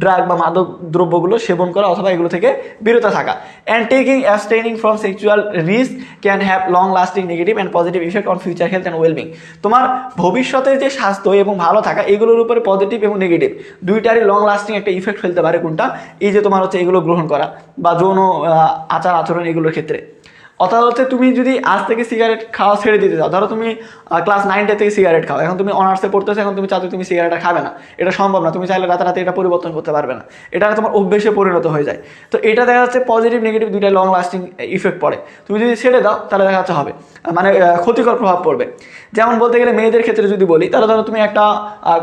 ড্রাগ বা মাদক দ্রব্যগুলো সেবন করা অথবা এগুলো থেকে বিরত থাকা। And taking abstaining from sexual risk can have long lasting negative and positive effect on future health and wellbeing. তোমার ভবিষ্যতের যে স্বাস্থ্য এবং ভালো থাকা এগুলোর উপরে পজিটিভ এবং নেগেটিভ দুইটারই লং লাস্টিং একটা ইফেক্ট ফেলতে পারে। কোনটা, এই যে তোমার হচ্ছে এগুলো গ্রহণ করা বা যৌন আচার আচরণ এগুলোর ক্ষেত্রে। অর্থাৎ হচ্ছে তুমি যদি আজ থেকে সিগারেট খাওয়া ছেড়ে দিতে চাও, ধরো তুমি ক্লাস 9 থেকে সিগারেট খাও, এখন তুমি অনার্সে পড়তেছো, এখন তুমি চাচ্ছ তুমি সিগারেটটা খাবে না, এটা সম্ভব না, তুমি চাইলে রাতারাতি এটা পরিবর্তন করতে পারবে না, এটা তোমার অভ্যেসে পরিণত হয়ে যায়। তো এটা দেখা যাচ্ছে পজিটিভ নেগেটিভ দুইটা লং লাস্টিং ইফেক্ট পড়ে। তুমি যদি ছেড়ে দাও তাহলে দেখা যাচ্ছে হবে মানে ক্ষতিকর প্রভাব পড়বে। যেমন বলতে গেলে মেয়েদের ক্ষেত্রে যদি বলি, তাহলে ধরো তুমি একটা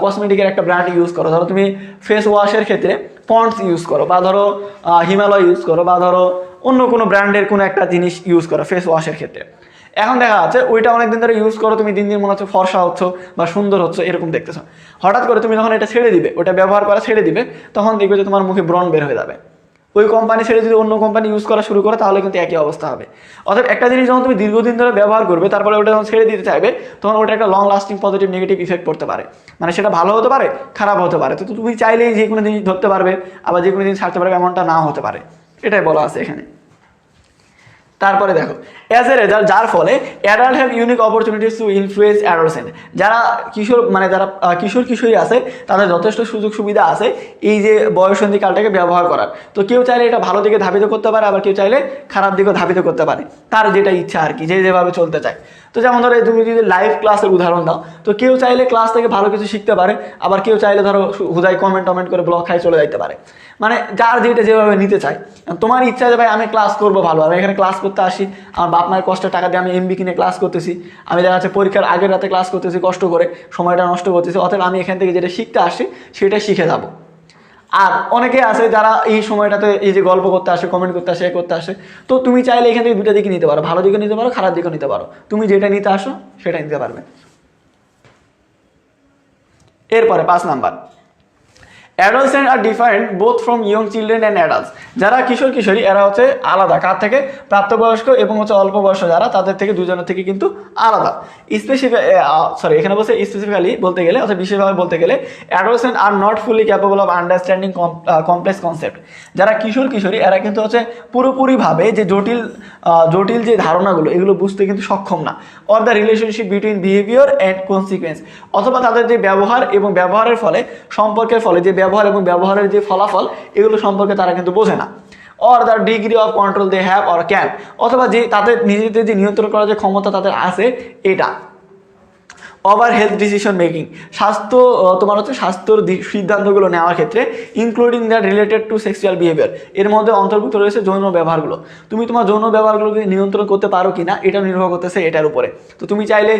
কসমেটিকের একটা ব্র্যান্ড ইউজ করো, ধরো তুমি ফেস ওয়াশের ক্ষেত্রে পন্ডস ইউজ করো, বা ধরো হিমালয় ইউজ করো, বা ধরো অন্য কোনো ব্র্যান্ডের কোনো একটা জিনিস ইউজ করো ফেস ওয়াশের ক্ষেত্রে। এখন দেখা যাচ্ছে ওইটা অনেকদিন ধরে ইউজ করো, তুমি দিন দিন মনে হচ্ছে ফর্সা হচ্ছ বা সুন্দর হচ্ছে এরকম দেখতেছো। হঠাৎ করে তুমি যখন এটা ছেড়ে দিবে, ওটা ব্যবহার করা ছেড়ে দিবে, তখন দেখবে যে তোমার মুখে ব্রণ বের হয়ে যাবে। ওই কোম্পানি ছেড়ে যদি অন্য কোম্পানি ইউজ করা শুরু করে তাহলে কিন্তু একই অবস্থা হবে। অর্থাৎ একটা জিনিস যখন তুমি দীর্ঘদিন ধরে ব্যবহার করবে, তারপরে ওটা যখন ছেড়ে দিতে চাইবে, তখন ওটা একটা long lasting positive negative effect পড়তে পারে। মানে সেটা ভালো হতে পারে, খারাপ হতে পারে। তো তুমি চাইলেই যে কোনো জিনিস ধরতে পারবে, আবার যে কোনো জিনিস ছাড়তে পারবে, এমনটা নাও হতে পারে। এটাই বলা আছে এখানে। তারপরে দেখো অ্যাজ এ রেজাল্ট, যার ফলে adult have unique opportunities two influence adolescent, যারা কিশোর মানে যারা কিশোর কিশোরী আছে তাদের যথেষ্ট সুযোগ সুবিধা আছে এই যে বয়ঃসন্ধিকালটাকে ব্যবহার করার। তো কেউ চাইলে এটা ভালো দিকে ধাবিত করতে পারে, আবার কেউ চাইলে খারাপ দিকেও ধাবিত করতে পারে, তার যেটা ইচ্ছা আর কি, যে যেভাবে চলতে চায়। তো যেমন ধরো তুমি যদি লাইভ ক্লাসের উদাহরণ দাও, তো কেউ চাইলে ক্লাস থেকে ভালো কিছু শিখতে পারে, আবার কেউ চাইলে ধরো হুদায় কমেন্ট করে ব্লগ খাই চলে যাইতে পারে। মানে যার যেটা যেভাবে নিতে চায়। তোমার ইচ্ছা যে ভাই আমি ক্লাস করবো ভালো, আমি এখানে ক্লাস করতে আসি, আমার বাপ মায়ের কষ্টের টাকা দিয়ে আমি MB কিনে ক্লাস করতেছি, আমি দেখা যাচ্ছে পরীক্ষার আগের রাতে ক্লাস করতেছি কষ্ট করে, সময়টা নষ্ট করতেছি, অতএব আমি এখান থেকে যেটা শিখতে আসি সেটা শিখে যাবো। আর অনেকে আছে যারা এই সময়টাতে এই যে গল্প করতে আসে, কমেন্ট করতে আসে, করতে আসে। তো তুমি চাইলে এখান থেকে দুটা দিকে নিতে পারো, ভালো দিকে নিতে পারো, খারাপ দিকে নিতে পারো, তুমি যেটা নিতে আসো সেটা নিতে পারবে। এরপরে 5 number, adults are different both from young children and adults, যারা কিশোর কিশোরী এরা হচ্ছে আলাদা কার থেকে, প্রাপ্তবয়স্ক এবং হচ্ছে অল্প বয়স্ক যারা, তাদের থেকে দুজনের থেকে কিন্তু আলাদা। এখানে বলছে স্পেসিফিক্যালি বলতে গেলে অর্থাৎ বিশেষভাবে বলতে গেলে adults are not fully capable of understanding complex concept, যারা কিশোর কিশোরী এরা কিন্তু হচ্ছে পুরোপুরিভাবে যে জটিল যে ধারণাগুলো এগুলো বুঝতে কিন্তু সক্ষম না। Or the relationship between behaviour and consequence, অথবা তাদের যে ব্যবহার এবং ব্যবহারের ফলে সম্পর্কের ফলে যে ব্যবহার এবং ব্যবহারের যে ফলাফল এগুলো সম্পর্কে তারা কিন্তু বোঝে না। Or the degree of control they have or can, অথবা যে তাদের নিজেদের যে নিয়ন্ত্রণ করার যে ক্ষমতা তাদের আছে এটা। ওভার হেলথ ডিসিশন মেকিং, স্বাস্থ্য তোমার হচ্ছে স্বাস্থ্যর সিদ্ধান্তগুলো নেওয়ার ক্ষেত্রে, including that related to sexual behaviour, এর মধ্যে অন্তর্ভুক্ত রয়েছে যৌন ব্যবহারগুলো। তুমি তোমার যৌন ব্যবহারগুলোকে নিয়ন্ত্রণ করতে পারো কি না এটা নির্ভর করতেছে এটার উপরে। তো তুমি চাইলে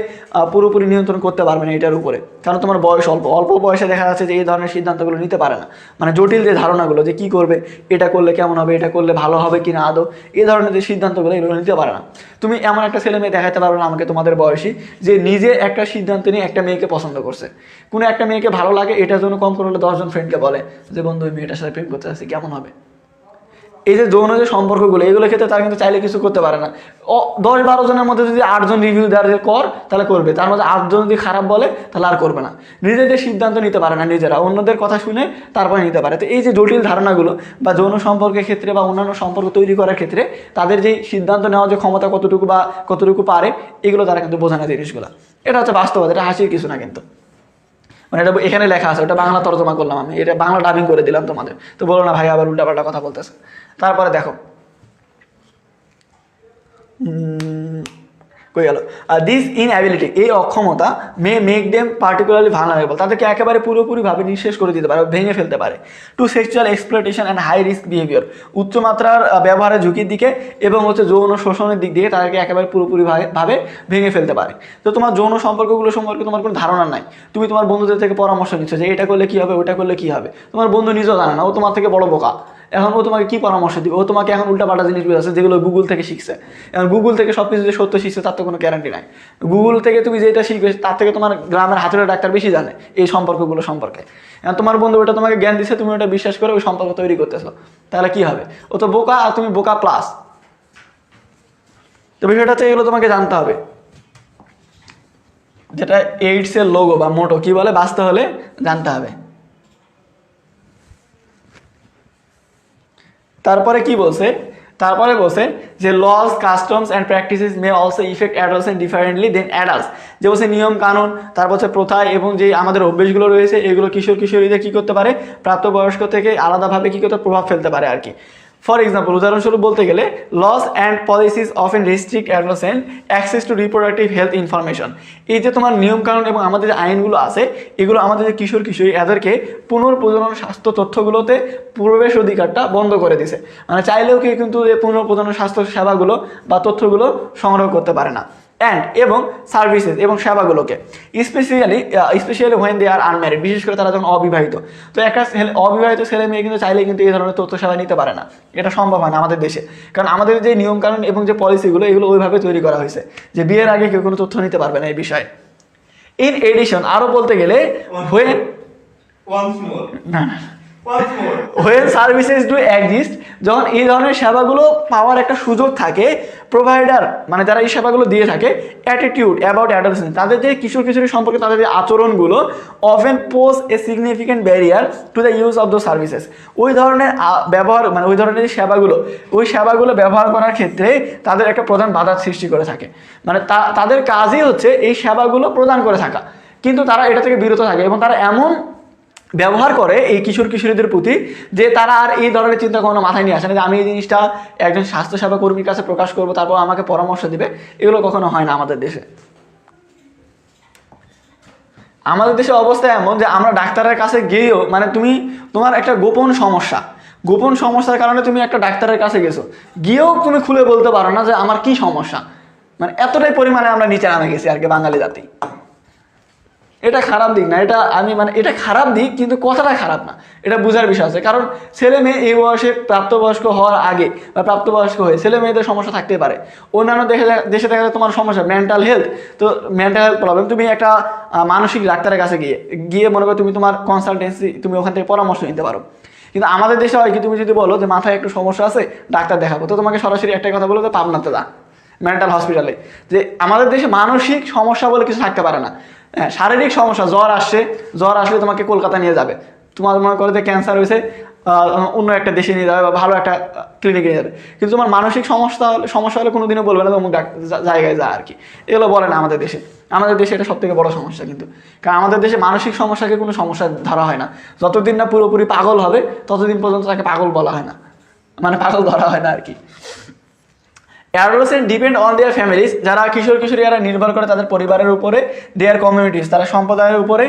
পুরোপুরি নিয়ন্ত্রণ করতে পারবে না এটার উপরে, কারণ তোমার বয়স অল্প বয়সে দেখা যাচ্ছে যে এই ধরনের সিদ্ধান্তগুলো নিতে পারে না, মানে জটিল যে ধারণাগুলো যে কী করবে, এটা করলে কেমন হবে, এটা করলে ভালো হবে কি না আদৌ, এই ধরনের যে সিদ্ধান্তগুলো এগুলো নিতে পারে না। তুমি এমন একটা ছেলে মেয়ে দেখাতে পারবে না আমাকে তোমাদের বয়সী যে নিজে একটা সিদ্ধান্ত নিয়ে একটা মেয়েকে পছন্দ করছে। কোনো একটা মেয়েকে ভালো লাগে, এটার জন্য কম করে হলে 10 জন ফ্রেন্ডকে বলে যে বন্ধু ওই মেয়েটার সাথে প্রেম করতে আসছি, কেমন হবে। এই যে যৌন যে সম্পর্কগুলো এগুলোর ক্ষেত্রে তারা কিন্তু চাইলে কিছু করতে পারে না। 10-12 জনের মধ্যে যদি 8 জন রিভিউ দেওয়ার যে কর তাহলে করবে, তার মধ্যে 8 জন যদি খারাপ বলে তাহলে আর করবে না। নিজেদের সিদ্ধান্ত নিতে পারে না নিজেরা, অন্যদের কথা শুনে তারপরে নিতে পারে। তো এই যে জটিল ধারণাগুলো বা যৌন সম্পর্কের ক্ষেত্রে বা অন্যান্য সম্পর্ক তৈরি করার ক্ষেত্রে তাদের যে সিদ্ধান্ত নেওয়ার যে ক্ষমতা কতটুকু পারে, এগুলো তারা কিন্তু বোঝে না জিনিসগুলো। এটা হচ্ছে বাস্তবতা, এটা হাসির কিছু না কিন্তু। মানে এটা এখানে লেখা আছে, ওটা বাংলা তর্জমা করলাম আমি, এটা বাংলা ডাবিং করে দিলাম তোমাদের। তো বলো না ভাই আবার উল্টাপাল্টা কথা বলতেছে। তারপরে দেখো কই গেল, দিস ইনঅ্যাবিলিটি, এই অক্ষমতা মে মেক দেম পার্টিকুলারলি ভালনারেবল, তাদেরকে একেবারে পুরোপুরিভাবে নিঃশেষ করে দিতে পারে, ভেঙে ফেলতে পারে। To sexual exploitation and high risk behaviour, উচ্চমাত্রার ব্যবহারের ঝুঁকির দিকে এবং হচ্ছে যৌন শোষণের দিক দিয়ে তাদেরকে একেবারে পুরোপুরিভাবে ভেঙে ফেলতে পারে। তো তোমার যৌন সম্পর্কগুলো সম্পর্কে তোমার কোনো ধারণা নাই, তুমি তোমার বন্ধুদের থেকে পরামর্শ নিচ্ছ যে এটা করলে কী হবে, ওটা করলে কী হবে। তোমার বন্ধু নিজেও জানে না, ও তোমার থেকে বড় বোকা। এখন ও তোমাকে কী পরামর্শ দিবে, ও তোমাকে এখন উল্টাপাল্টা জিনিস বোঝাচ্ছে যেগুলো গুগল থেকে শিখছে। এখন গুগল থেকে সব কিছু যে সত্য শিখছে তার তো কোনো গ্যারান্টি নাই। গুগল থেকে তুমি যেটা শিখবে তার থেকে তোমার গ্রামের হাতুড়ে ডাক্তার বেশি জানে এই সম্পর্কগুলো সম্পর্কে। এখন তোমার বন্ধু ওটা তোমাকে জ্ঞান দিচ্ছে, তুমি ওটা বিশ্বাস করে ওই সম্পর্ক তৈরি করতেছো, তাহলে কী হবে? ও তো বোকা আর তুমি বোকা প্লাস। তো বিষয়টা হচ্ছে এগুলো তোমাকে জানতে হবে, যেটা এইডসের লোগো বা মোটো কী বলে বাঁচতে হলে জানতে হবে। তারপরে কি বলছে, তারপরে বলছে যে laws customs and practices may also affect adults differently than adults, যে বলছে নিয়ম কানুন, তারপর হচ্ছে প্রথা এবং যে আমাদের অভ্যেসগুলো রয়েছে এগুলো কিশোরীদের কী করতে পারে, প্রাপ্তবয়স্ক থেকে আলাদাভাবে কী করতে প্রভাব ফেলতে পারে আর কি। ফর এক্সাম্পল, উদাহরণস্বরূপ বলতে গেলে laws and policies often restrict adolescent access to reproductive health information, এই যে তোমার নিয়মকানুন এবং আমাদের যে আইনগুলো আছে এগুলো আমাদের যে কিশোরী এদেরকে পুনর্প্রজনন স্বাস্থ্য তথ্যগুলোতে প্রবেশ অধিকারটা বন্ধ করে দিছে। মানে চাইলেও কেউ কিন্তু এই পুনর্প্রজনন স্বাস্থ্য সেবাগুলো বা তথ্যগুলো সংগ্রহ করতে পারে না। এবং সার্ভিসেস এবং সেবাগুলোকে specially when they are unmarried, বিশেষ করে তারা যখন অবিবাহিত। তো একটা অবিবাহিত ছেলে মেয়ে কিন্তু চাইলে কিন্তু এই ধরনের তথ্য সেবা নিতে পারে না, এটা সম্ভব হয় না আমাদের দেশে, কারণ আমাদের যে নিয়মকানুন এবং যে পলিসিগুলো এগুলো ওইভাবে তৈরি করা হয়েছে যে বিয়ের আগে কেউ কোনো তথ্য নিতে পারবে না এই বিষয়ে। ইন এডিশন, আরও বলতে গেলে when সার্ভিসেস ডু এক্সিস্ট, যখন এই ধরনের সেবাগুলো পাওয়ার একটা সুযোগ থাকে, প্রোভাইডার মানে যারা এই সেবাগুলো দিয়ে থাকে অ্যাটিটিউড অ্যাবাউট অ্যাডাল্টস, তাদের যে কিশোরী সম্পর্কে তাদের যে আচরণগুলো often pose a significant barrier to the use of those services, ওই ধরনের ব্যবহার মানে ওই ধরনের সেবাগুলো ওই সেবাগুলো ব্যবহার করার ক্ষেত্রে তাদের একটা প্রধান বাধার সৃষ্টি করে থাকে। মানে তাদের কাজই হচ্ছে এই সেবাগুলো প্রদান করে থাকা, কিন্তু তারা এটা থেকে বিরত থাকে এবং তারা এমন ব্যবহার করে এই কিশোরীদের প্রতি যে তারা আর এই ধরনের চিন্তা কোনো মাথায় নিয়ে আসে না যে আমি এই জিনিসটা একজন স্বাস্থ্যসেবা কর্মীর কাছে প্রকাশ করবো, তারপর আমাকে পরামর্শ দিবে। এগুলো কখনো হয় না আমাদের দেশে। আমাদের দেশে অবস্থা এমন যে আমরা ডাক্তারের কাছে গিয়েও মানে তোমার একটা গোপন সমস্যার কারণে তুমি একটা ডাক্তারের কাছে গেছো, গিয়েও তুমি খুলে বলতে পারো না যে আমার কি সমস্যা। মানে এতটাই পরিমাণে আমরা নিচে নামে গেছি আর কি বাঙালি জাতি। এটা খারাপ দিক না, এটা খারাপ দিক, কিন্তু কথাটা খারাপ না, এটা বোঝার বিষয় আছে। কারণ ছেলে মেয়ে এই বয়সে প্রাপ্তবয়স্ক হওয়ার আগে বা প্রাপ্তবয়স্ক হয়ে ছেলে মেয়েদের সমস্যা থাকতে পারে। অন্যান্য দেশে দেখা যায় তোমার সমস্যা মেন্টাল হেলথ, তো মেন্টাল হেলথ প্রবলেম, তুমি একটা মানসিক ডাক্তারের কাছে গিয়ে মনে করো তুমি তোমার কনসালটেন্সি তুমি ওখান থেকে পরামর্শ নিতে পারো। কিন্তু আমাদের দেশে হয় কি, তুমি যদি বলো যে মাথায় একটু সমস্যা আছে ডাক্তার দেখাবো, তো তোমাকে সরাসরি একটাই কথা বলো যে পাবনাতে যা মেন্টাল হসপিটালে। যে আমাদের দেশে মানসিক সমস্যা বলে কিছু থাকতে পারে না। হ্যাঁ, শারীরিক সমস্যা, জ্বর আসলে তোমাকে কলকাতা নিয়ে যাবে, তোমার মনে করে যে ক্যান্সার হয়েছে অন্য একটা দেশে নিয়ে যাবে বা ভালো একটা ক্লিনিকে নিয়ে যাবে। কিন্তু তোমার মানসিক সমস্যা হলে কোনোদিনও বলবে না অমুক জায়গায় যা আর কি, এগুলো বলে না আমাদের দেশে। আমাদের দেশে এটা সবথেকে বড় সমস্যা কিন্তু, কারণ আমাদের দেশে মানসিক সমস্যাকে কোনো সমস্যা ধরা হয় না। যতদিন না পুরোপুরি পাগল হবে ততদিন পর্যন্ত তাকে পাগল বলা হয় না, মানে পাগল ধরা হয় না আর কি। Adolescent depend on their families, যারা কিশোর কিশোরীরা নির্ভর করে তাদের পরিবারের উপরে, দেয়ার কমিউনিটিস তারা সম্প্রদায়ের উপরে,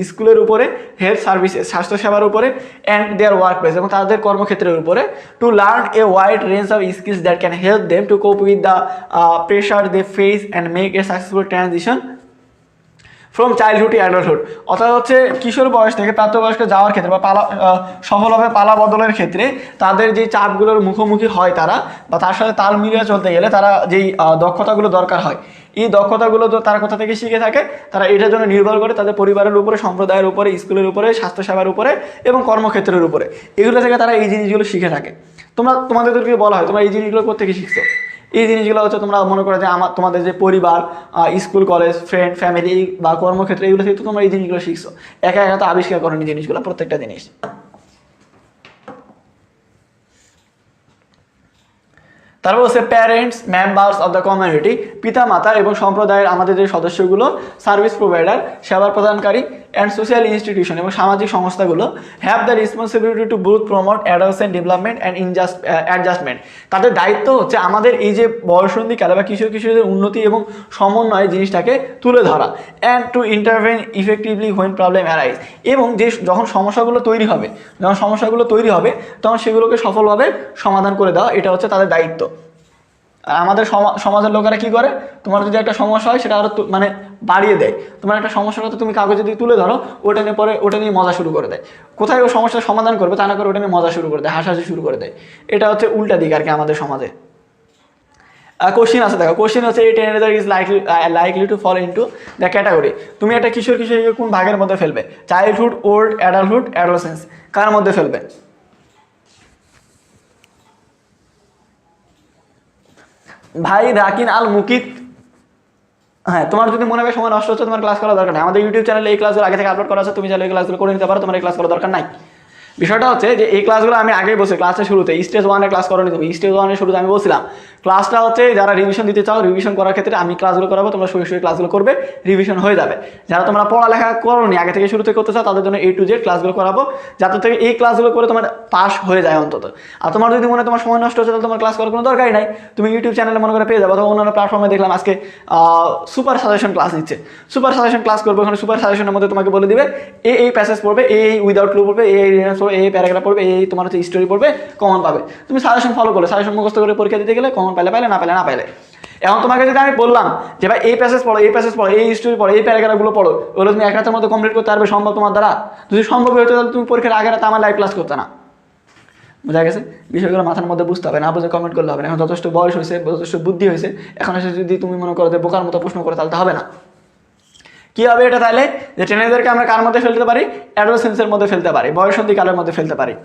স্কুলের উপরে, হেলথ সার্ভিসেস স্বাস্থ্যসেবার উপরে, অ্যান্ড দেয়ার ওয়ার্ক প্লেস এবং তাদের কর্মক্ষেত্রের উপরে, to learn a wide range of skills that can help them to cope with the pressure they face and make a successful transition from childhood to adulthood. অর্থাৎ হচ্ছে কিশোর বয়স থেকে প্রাপ্তবয়স্কে যাওয়ার ক্ষেত্রে বা সফলভাবে পালা বদলের ক্ষেত্রে তাদের যে চাপগুলোর মুখোমুখি হয় তারা, বা তার সাথে তাল মিলিয়ে চলতে গেলে তারা যেই দক্ষতাগুলো দরকার হয়, এই দক্ষতাগুলো তো তারা কোথা থেকে শিখে থাকে, তারা এটার জন্য নির্ভর করে তাদের পরিবারের উপরে, সম্প্রদায়ের উপরে, স্কুলের উপরে, স্বাস্থ্যসেবার উপরে এবং কর্মক্ষেত্রের উপরে। এগুলো থেকে তারা এই জিনিসগুলো শিখে থাকে। তোমাদেরকে বলা হয় তোমরা এই জিনিসগুলো কোথেকে শিখছো, এই জিনিসগুলো হচ্ছে তোমরা মনে করো যে তোমাদের যে পরিবার, স্কুল, কলেজ, ফ্রেন্ড, ফ্যামিলি বা কর্মক্ষেত্রে, এগুলো থেকে তো তোমরা এই জিনিসগুলো শিখছো। একা একা তো আবিষ্কার করো নি জিনিসগুলো, প্রত্যেকটা জিনিস। তারপর হচ্ছে parents, members of the community, পিতা মাতা এবং সম্প্রদায়ের আমাদের যে সদস্যগুলো, সার্ভিস প্রোভাইডার সেবা প্রদানকারী, অ্যান্ড সোশ্যাল ইনস্টিটিউশন এবং সামাজিক সংস্থাগুলো have the responsibility to both promote adolescent development and adjustment. তাদের দায়িত্ব হচ্ছে আমাদের এই যে বয়ঃসন্ধিকালে বা কিশোর কিশোরীদের উন্নতি এবং সমন্বয় জিনিসটাকে তুলে ধরা, and to intervene effectively when problem arise, এবং যে যখন সমস্যাগুলো তৈরি হবে তখন সেগুলোকে সফলভাবে সমাধান করে দেওয়া, এটা হচ্ছে তাদের দায়িত্ব। আর আমাদের সমাজের লোকেরা কি করে, তোমার যদি একটা সমস্যা হয় সেটা আরো মানে বাড়িয়ে দেয়। তোমার একটা সমস্যার কথা তুমি কাগজে যদি তুলে ধরো, ওটা নিয়ে মজা শুরু করে দেয়। কোথায় ও সমস্যার সমাধান করবে তা না করে ওটা নিয়ে মজা শুরু করে দেয়, হাসাহাসি শুরু করে দেয়। এটা হচ্ছে উল্টা দিক আর কি আমাদের সমাজে। কোশ্চিন আছে, দেখো কোশ্চিন হচ্ছে এই teenager is likely to fall into the category. তুমি একটা কিশোর কিশোরীকে কোন ভাগের মধ্যে ফেলবে? চাইল্ডহুড, ওল্ড, অ্যাডাল্টহুড, অ্যাডোলেসেন্স, কার মধ্যে ফেলবে? ভাই রাকিন আল মুকিত। হ্যাঁ, তোমার যদি মনে হয় সময় নষ্ট হচ্ছে, তোমার ক্লাস করা দরকার নেই। আমাদের ইউটিউব চ্যানেলে এই ক্লাসগুলো আগে থেকে আপলোড করা আছে, তুমি চাইলে এই ক্লাসগুলো করে নিতে পারো, তোমার এই ক্লাস করা দরকার নাই। বিষয়টা হচ্ছে যে এই ক্লাসগুলো আমি আগেই বলছি, ক্লাসের শুরুতে স্টেজ 1-এর ক্লাস করো নি তুমি। স্টেজ 1-এর শুরুতে আমি বলছিলাম ক্লাসটা হচ্ছে যারা রিভিশন দিতে চাও, রিভিশন করার ক্ষেত্রে আমি ক্লাসগুলো করাবো, তোমরা সরাসরি ক্লাসগুলো করবে, রিভিশন হয়ে যাবে। যারা তোমরা পড়ালেখা করো নি, আগে থেকে শুরুতে করতে চাও, তাদের জন্য A to Z ক্লাসগুলো করাবো, যাতে থেকে এই ক্লাসগুলো করে তোমার পাস হয়ে যায় অন্তত। আর তোমার যদি মনে হয় তোমার সময় নষ্ট হচ্ছে, তাহলে তোমার ক্লাস করার কোনো দরকারই নাই, তুমি ইউটিউব চ্যানেলে মনে করে পেয়ে যাবো। অথবা অন্যান্য প্ল্যাটফর্মে দেখলাম আজকে সুপার সাজেশন ক্লাস নিচ্ছে, সুপার সাজেশন ক্লাস করবে। ওখানে সুপার সাজেশনের মধ্যে তোমাকে বলে দিবে এই প্যাসেজ পড়বে, এই উইদাউট ক্লু পড়বে, এই রেফারেন্স পড়বে, এই প্যারাগ্রাফ পড়বে, এই তোমার হচ্ছে স্টোরি পড়বে, কমন পাবে। তুমি সাজেশন ফলো করে, সাজেশন মুখস্থ করে পরীক্ষা দিতে গেলে কমন পাইলে, না পাইলে। এখন তোমাকে যদি আমি বললাম যে ভাই এই প্যাসেজ পড়ো, এই স্টোরি পড়ো, এই প্যারাগ্রাফগুলো পড়ো, ওগুলো তুমি এক রাতের মধ্যে কমপ্লিট করতে পারবে? সম্ভব তোমার দ্বারা? যদি সম্ভব হতো তাহলে তুমি পরীক্ষার আগে রাতে আমার লাইভ ক্লাস করতে না। বোঝা গেছে? বিষয়গুলো মাথার মধ্যে বুঝতে হবে, না বুঝে কমেন্ট করলে হবে না। এখন যথেষ্ট বয়স হয়েছে, যথেষ্ট বুদ্ধি হয়েছে, এখন এসে যদি তুমি মনে করো যে বোকার মতো প্রশ্ন করে, তাহলে হবে না। কি হবে এটা তাহলে? যে টিনেজারকে আমরা কার মধ্যে ফেলতে পারি? অ্যাডোলেসেন্সের মধ্যে ফেলতে পারি, বয়ঃসন্ধিকালের মধ্যে ফেলতে পারি।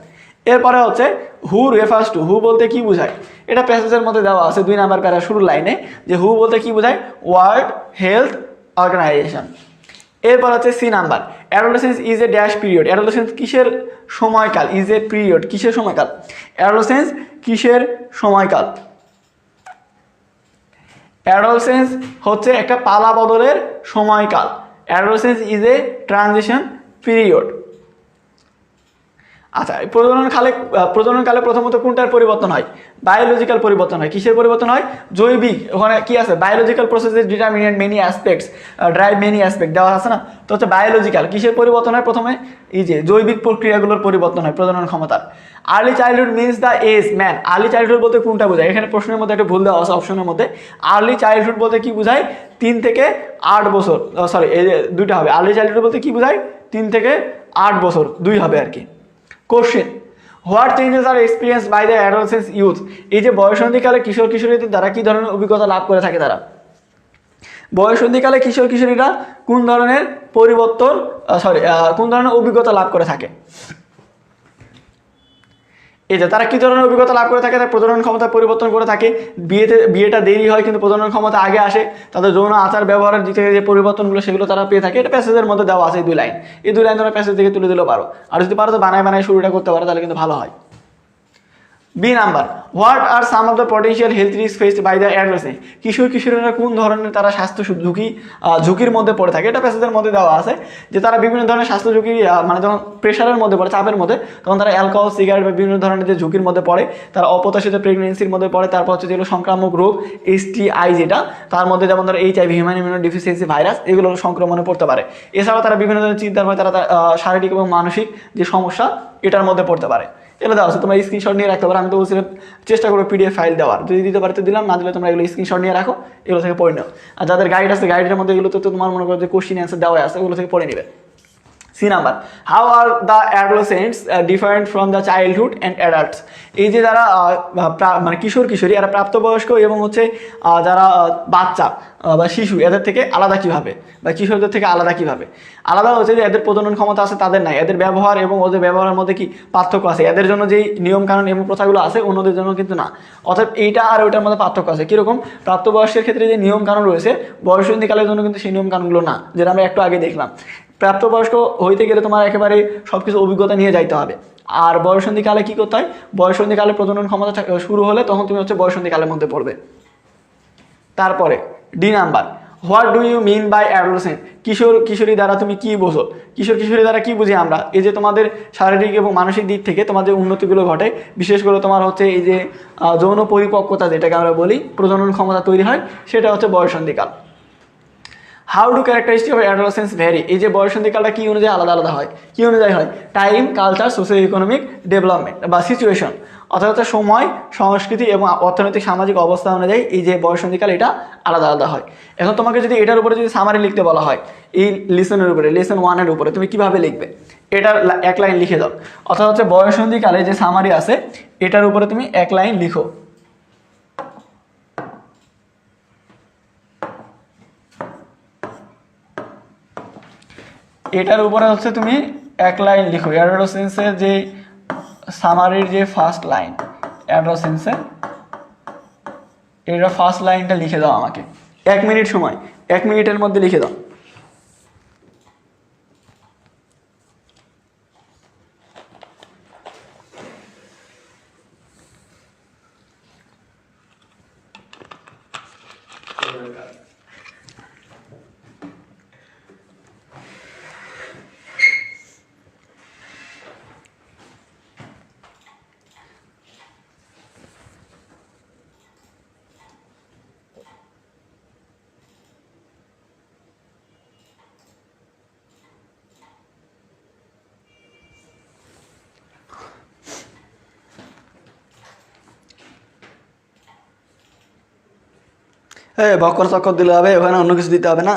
এরপরে হচ্ছে হু রেফার্স টু। হু বলতে কি বোঝায়? এটা প্যাসেজের মধ্যে দেওয়া আছে 2 নাম্বার প্যারা শুরুর লাইনে, যে হু বলতে কি বোঝায়? World health organization. এরপর হচ্ছে C number, adolescence is a dash period. Adolescence কিসের সময়কাল? ইজ এ পিরিয়ড, কিসের সময়কাল? অ্যাডোলেসেন্স কিসের সময়কাল? অ্যাডোলেসেন্স হচ্ছে একটা পালা বদলের সময়কাল। Adolescence is A transition period. আচ্ছা, প্রজননকালে প্রথমত কোনটার পরিবর্তন হয়? বায়োলজিক্যাল পরিবর্তন হয়। কিসের পরিবর্তন হয়? জৈবিক। ওখানে কি আছে? Biological processes determinant many aspects, drive many aspect দেওয়া আছে না? তো হচ্ছে বায়োলজিক্যাল। কিসের পরিবর্তন হয়? প্রথমে এই যে জৈবিক প্রক্রিয়াগুলোর পরিবর্তন হয় প্রজনন ক্ষমতার। Early childhood means the age man. Early childhood বলতে কোনটা বোঝায়? এখানে প্রশ্নের মধ্যে একটা ভুল দেওয়া আছে অপশনের মধ্যে। আর্লি চাইল্ডহুড বলতে কি বোঝায়? 3 থেকে 8 বছর, সরি এই যে দুইটা হবে। আর্লি চাইল্ডহুড বলতে কি বোঝায়? 3 থেকে 8 বছর, 2 হবে আর কি। Question, what changes are experience by the adolescence youth. এই যে বয়ঃসন্ধিকালে কিশোর কিশোরীদের দ্বারা কি ধরনের অভিজ্ঞতা লাভ করে থাকে তারা? বয়ঃসন্ধিকালে কিশোর কিশোরীরা কোন ধরনের কোন ধরনের অভিজ্ঞতা লাভ করে থাকে? এই যে তারা কি ধরনের অভিজ্ঞতা লাভ করে থাকে? তার প্রজনন ক্ষমতা পরিবর্তন করে থাকে। বিয়েটা দেরি হয় কিন্তু প্রজনন ক্ষমতা আগে আসে। তাদের যৌন আচার ব্যবহারের দিক থেকে যে পরিবর্তনগুলো সেগুলো তারা পেয়ে থাকে। এটা প্যাসেজের মধ্যে দেওয়া আছে 2 লাইন। এই 2 লাইন তোমরা প্যাসেজ থেকে তুলে দিলেও পারো, আর যদি পারো তো বানায় শুরুটা করতে পারো, তাহলে কিন্তু ভালো হয়। B number, what are some of the potential health risk faced by the adolescent, কিশোরীরা কোন ধরনের তারা স্বাস্থ্য ঝুঁকির মধ্যে পড়ে থাকে। এটা প্যাসেজের মধ্যে দেওয়া আছে যে তারা বিভিন্ন ধরনের স্বাস্থ্য ঝুঁকি মানে যখন প্রেশারের মধ্যে পড়ে, চাপের মধ্যে, তখন তারা অ্যালকোহল, সিগারেট বা বিভিন্ন ধরনের যে ঝুঁকির মধ্যে পড়ে, তারা অপ্রত্যাশিত প্রেগনেন্সির মধ্যে পড়ে, তারপর হচ্ছে যেগুলো সংক্রামক রোগ STI যেটা, তার মধ্যে যেমন ধরো HIV হিউম্যান ইমিউনোডেফিসিয়েন্সি ভাইরাস, এগুলো সংক্রমণে পড়তে পারে। এছাড়াও তারা বিভিন্ন ধরনের চিন্তার মধ্যে তারা শারীরিক এবং মানসিক যে সমস্যা এটার মধ্যে পড়তে পারে। এগুলো দেওয়া আছে, তোমরা স্ক্রিনশট নিয়ে রাখতে পারো। আমি তো বলছিলাম চেষ্টা করবো PDF ফাইল দেওয়ার, যদি দিতে পারে তো দিলাম, না দিলে তোমরা এগুলো স্ক্রিনশট নিয়ে রাখো, এগুলো থেকে পড়ে নাও। আর যাদের গাইড আছে গাইডের মধ্যে এগুলো তো তোমার মনে করো যে কোশ্চিন অ্যান্সার দেওয়া আছে, ওগুলো থেকে পড়ে নেবে। C number, how are the adolescents different from the childhood and adults, এই যে যারা মানে কিশোরী এরা প্রাপ্তবয়স্ক এবং হচ্ছে যারা বাচ্চা বা শিশু, এদের থেকে আলাদা কিভাবে, বা কিশোরদের থেকে আলাদা কিভাবে? আলাদা হচ্ছে যে এদের প্রজনন ক্ষমতা আছে তাদের নাই, এদের ব্যবহার এবং ওদের ব্যবহারের মধ্যে কি পার্থক্য আছে, এদের জন্য যেই নিয়মকানুন এবং প্রথাগুলো আছে অন্যদের জন্য কিন্তু না। অর্থাৎ এইটা আর ওইটার মধ্যে পার্থক্য আছে। কীরকম? প্রাপ্তবয়স্কের ক্ষেত্রে যে নিয়মকানুন রয়েছে বয়ঃসন্ধিকালের জন্য কিন্তু সেই নিয়মকানুনগুলো না, যেটা আমরা একটু আগে দেখলাম। প্রাপ্তবয়স্ক হইতে গেলে তোমার একেবারে সব কিছু অভিজ্ঞতা নিয়ে যাইতে হবে। আর বয়ঃসন্ধিকালে কী করতে হয়? বয়ঃসন্ধিকালে প্রজনন ক্ষমতা শুরু হলে তখন তুমি হচ্ছে বয়ঃসন্ধিকালের মধ্যে পড়বে। তারপরে D number, what do you mean by adolescent, কিশোরী দ্বারা তুমি কি বোঝো? কিশোরী দ্বারা কি বুঝি আমরা? এই যে তোমাদের শারীরিক এবং মানসিক দিক থেকে তোমার যে উন্নতিগুলো ঘটে, বিশেষ করে তোমার হচ্ছে এই যে যৌন পরিপক্কতা যেটাকে আমরা বলি, প্রজনন ক্ষমতা তৈরি হয়, সেটা হচ্ছে বয়ঃসন্ধিকাল। How do characteristic of adolescence vary, এই যে বয়ঃসন্ধিকালটা কী অনুযায়ী আলাদা আলাদা হয়? কী অনুযায়ী হয়? Time, culture, socio economic development বা সিচুয়েশন, অর্থাৎ সময়, সংস্কৃতি এবং অর্থনৈতিক সামাজিক অবস্থা অনুযায়ী এই যে বয়ঃসন্ধিকাল এটা আলাদা আলাদা হয়। এখন তোমাকে যদি এটার উপরে যদি সামারি লিখতে বলা হয়, এই লেসনের উপরে, লেসন 1-এর উপরে, তুমি কিভাবে লিখবে? এটার এক লাইন লিখে দাও। অর্থাৎ হচ্ছে বয়ঃসন্ধিকালে যে সামারি আছে এটার উপরে তুমি এক লাইন লিখো। এটার উপরে হচ্ছে তুমি এক লাইন লিখো। অ্যাডোলেসেন্সের যে সামারির যে ফার্স্ট লাইন, অ্যাডোলেসেন্সের এটা ফার্স্ট লাইনটা লিখে দাও আমাকে। 1 মিনিট সময়, 1 মিনিটের মধ্যে লিখে দাও। বক্কর চক্কর দিলে হবে, ওখানে অন্য কিছু দিতে হবে না।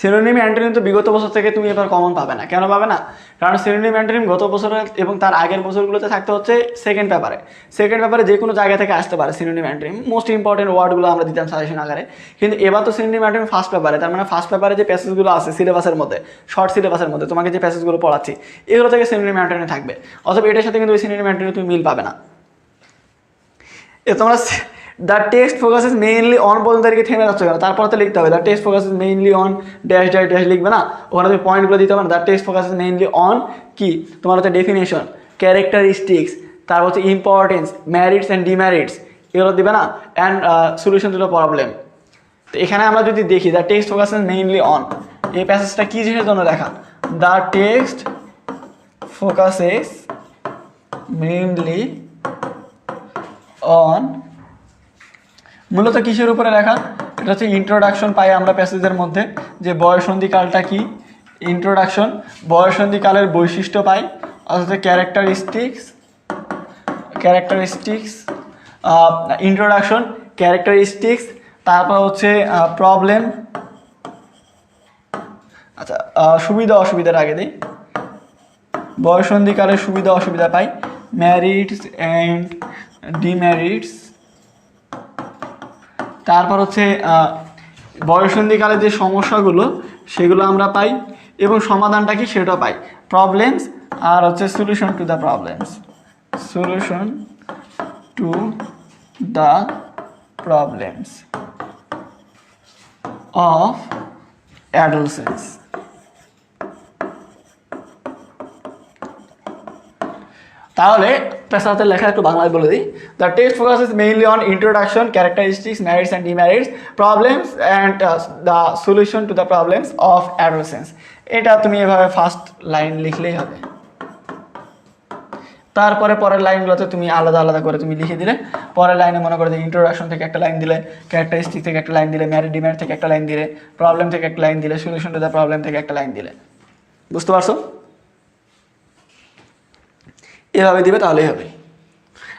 সিনোনিম অ্যান্টোনিম তো বিগত বছর থেকে তুমি এবার কমন পাবে না। কেন পাবে না? কারণ সিনোনিম অ্যান্টোনিম গত বছরে এবং তার আগের বছরগুলোতে থাকতে হচ্ছে সেকেন্ড পেপারে যে কোনো জায়গা থেকে আসতে পারে সিনোনিম অ্যান্টোনিম, মোস্ট ইম্পর্টেন্ট ওয়ার্ডগুলো আমরা দিতাম সাজেশন আকারে। কিন্তু এবার তো সিনোনিম অ্যান্টোনিম ফার্স্ট পেপারে, তার মানে ফার্স্ট পেপারে যে প্যাসেজগুলো আছে সিলেবাসের মধ্যে, শর্ট সিলেবাসের মধ্যে তোমাকে যে প্যাসেজগুলো পড়াচ্ছি এগুলো থেকে সিনোনিম অ্যান্টোনিম থাকবে। অথবা এটার সাথে কিন্তু ওই সিনোনিম অ্যান্টোনিম তুমি মিল পাবে না। তোমরা the text focuses mainly on পর্যন্ত থেমে যাচ্ছ কেন? তারপর তো লিখতে হবে the text focuses mainly on dash dash dash, লিখবে না? ওখানে তুমি পয়েন্টগুলো দিতে হবে না। The text focuses mainly on কি তোমার হচ্ছে ডেফিনেশন, ক্যারেক্টারিস্টিক্স, তারপর হচ্ছে ইম্পর্টেন্স, ম্যারিটস অ্যান্ড ডিম্যারিটস, এগুলো দিবে না? And solution to the problem. তো এখানে আমরা যদি দেখি the text focuses mainly on, এই প্যাসেজটা কী জিনিসের জন্য লেখা? The text focuses mainly on, মূলত কিসের উপরে লেখা? এটা হচ্ছে ইন্ট্রোডাকশন পাই আমরা প্যাসেজের মধ্যে, যে বয়ঃসন্ধিকালটা কি, ইন্ট্রোডাকশন, বয়ঃসন্ধিকালের বৈশিষ্ট্য পাই, অর্থাৎ ক্যারেক্টারিস্টিক্স, ইন্ট্রোডাকশন, ক্যারেক্টারিস্টিক্স, তারপর হচ্ছে প্রবলেম। আচ্ছা, সুবিধা অসুবিধার আগে দিই, বয়ঃসন্ধিকালের সুবিধা অসুবিধা পাই, ম্যারিটস অ্যান্ড ডিম্যারিটস, তারপর হচ্ছে বয়ঃসন্ধিকালে যে সমস্যাগুলো সেগুলো আমরা পাই এবং সমাধানটা কি সেটাও পাই, প্রবলেমস, আর হচ্ছে solution to the problems, solution to the problems of adolescence. তাহলে পেশাতে লেখা একটু বাংলায় বলে দিই। The text focuses mainly on introduction, characteristics, merits and demerits, problems and the solution to the problems of adolescence. এটা তুমি এভাবে ফার্স্ট লাইন লিখলেই হবে। তারপরে পরের লাইনগুলোতে তুমি আলাদা আলাদা করে তুমি লিখে দিলে, পরের লাইনে মনে করো যে ইন্ট্রোডাকশন থেকে একটা লাইন দিলে, ক্যারেক্টারিস্টিক থেকে একটা লাইন দিলে, মেরিট ডিমেরিট থেকে একটা লাইন দিলে, প্রবলেম থেকে একটা লাইন দিলে, সলিউশন টু দ্য প্রবলেম থেকে একটা লাইন দিলে। বুঝতে পারছো? এভাবে দিবে তাহলেই হবে।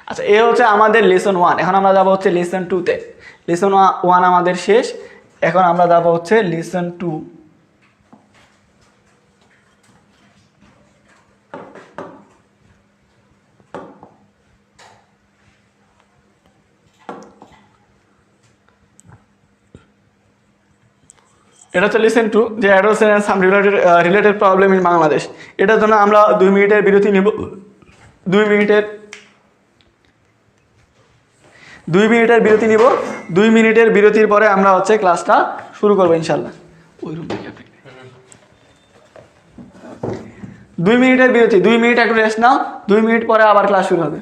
আচ্ছা, এ হচ্ছে আমাদের লেসন 1। এখন আমরা যাবো হচ্ছে লেসন 2-তে। লেসন 1 আমাদের শেষ, এখন আমরা যাবো হচ্ছে লেসন 2। এটা হচ্ছে লিসেন টু, যে adolescence and some related problem in Bangladesh. এটার জন্য আমরা 2 মিনিটের বিরতি নিব। 2 মিনিটের বিরতি নিব। 2 মিনিটের বিরতির পরে আমরা হচ্ছে ক্লাসটা শুরু করবো ইনশাল্লাহ। ওই রুম থেকে 2 মিনিটের বিরতি, 2 মিনিট একটু রেস্ট নাও, 2 মিনিট পরে আবার ক্লাস শুরু হবে।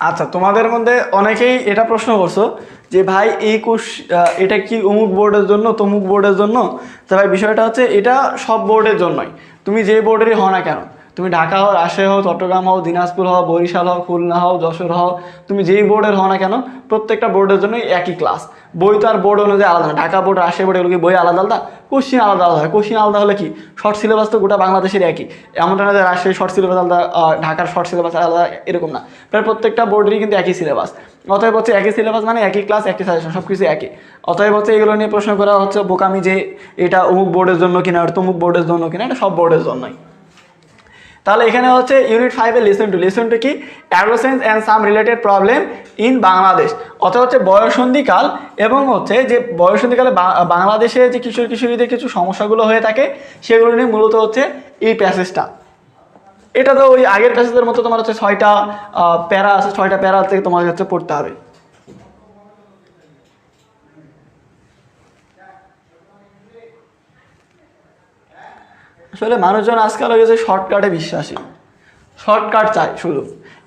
আচ্ছা, তোমাদের মধ্যে অনেকেই এটা প্রশ্ন করছো যে ভাই এই এটা কি অমুক বোর্ডের জন্য তমুক বোর্ডের জন্য। তো ভাই বিষয়টা হচ্ছে এটা সব বোর্ডের জন্যই, তুমি যে বোর্ডেরই হও না কেন, তুমি ঢাকা হও, রাজশাহী হও, চট্টগ্রাম হও, দিনাজপুর হও, বরিশাল হও, খুলনা হও, যশোর হও, তুমি যেই বোর্ডের হও না কেন প্রত্যেকটা বোর্ডের জন্যই একই ক্লাস। বই তো আর বোর্ড অনুযায়ী আলাদা না, ঢাকা বোর্ড, রাজশাহী বোর্ড, এগুলো কি বই আলাদা আলাদা, কোশ্চিন আলাদা আলাদা হয়। কোশ্চিন আলাদা হলে কি শর্ট সিলেবাস তো গোটা বাংলাদেশের একই, এমনটা না যে রাজশাহী শর্ট সিলেবাস আলাদা, ঢাকার শর্ট সিলেবাস আলাদা, এরকম না। প্রায় প্রত্যেকটা বোর্ডেরই কিন্তু একই সিলেবাস। অতএব হচ্ছে একই সিলেবাস মানে একই ক্লাস, একই সাজেশন, সব কিছু একই। অতএব হচ্ছে এগুলো নিয়ে প্রশ্ন করা হচ্ছে বোকামি যে এটা অমুক বোর্ডের জন্য কিনা, আর তমুক বোর্ডের জন্য কিনা, এটা সব বোর্ডের জন্যই। তাহলে এখানে হচ্ছে ইউনিট 5 এর লিসন টু কি, adolescence and some related problem in Bangladesh. অর্থাৎ হচ্ছে বয়ঃসন্ধিকাল এবং হচ্ছে যে বয়ঃসন্ধিকালে বাংলাদেশে যে কিশোর কিশোরীদের কিছু সমস্যাগুলো হয়ে থাকে সেগুলো নিয়ে মূলত হচ্ছে এই প্যাসেজটা। এটা তো ওই আগের প্যাসেজের মতো তোমার হচ্ছে 6টা প্যারা আছে, 6টা প্যারা থেকে তোমার হচ্ছে পড়তে হবে। আসলে মানুষজন আজকাল হয়ে গেছে শর্টকাটে বিশ্বাসী, শর্টকাট চায় শুধু।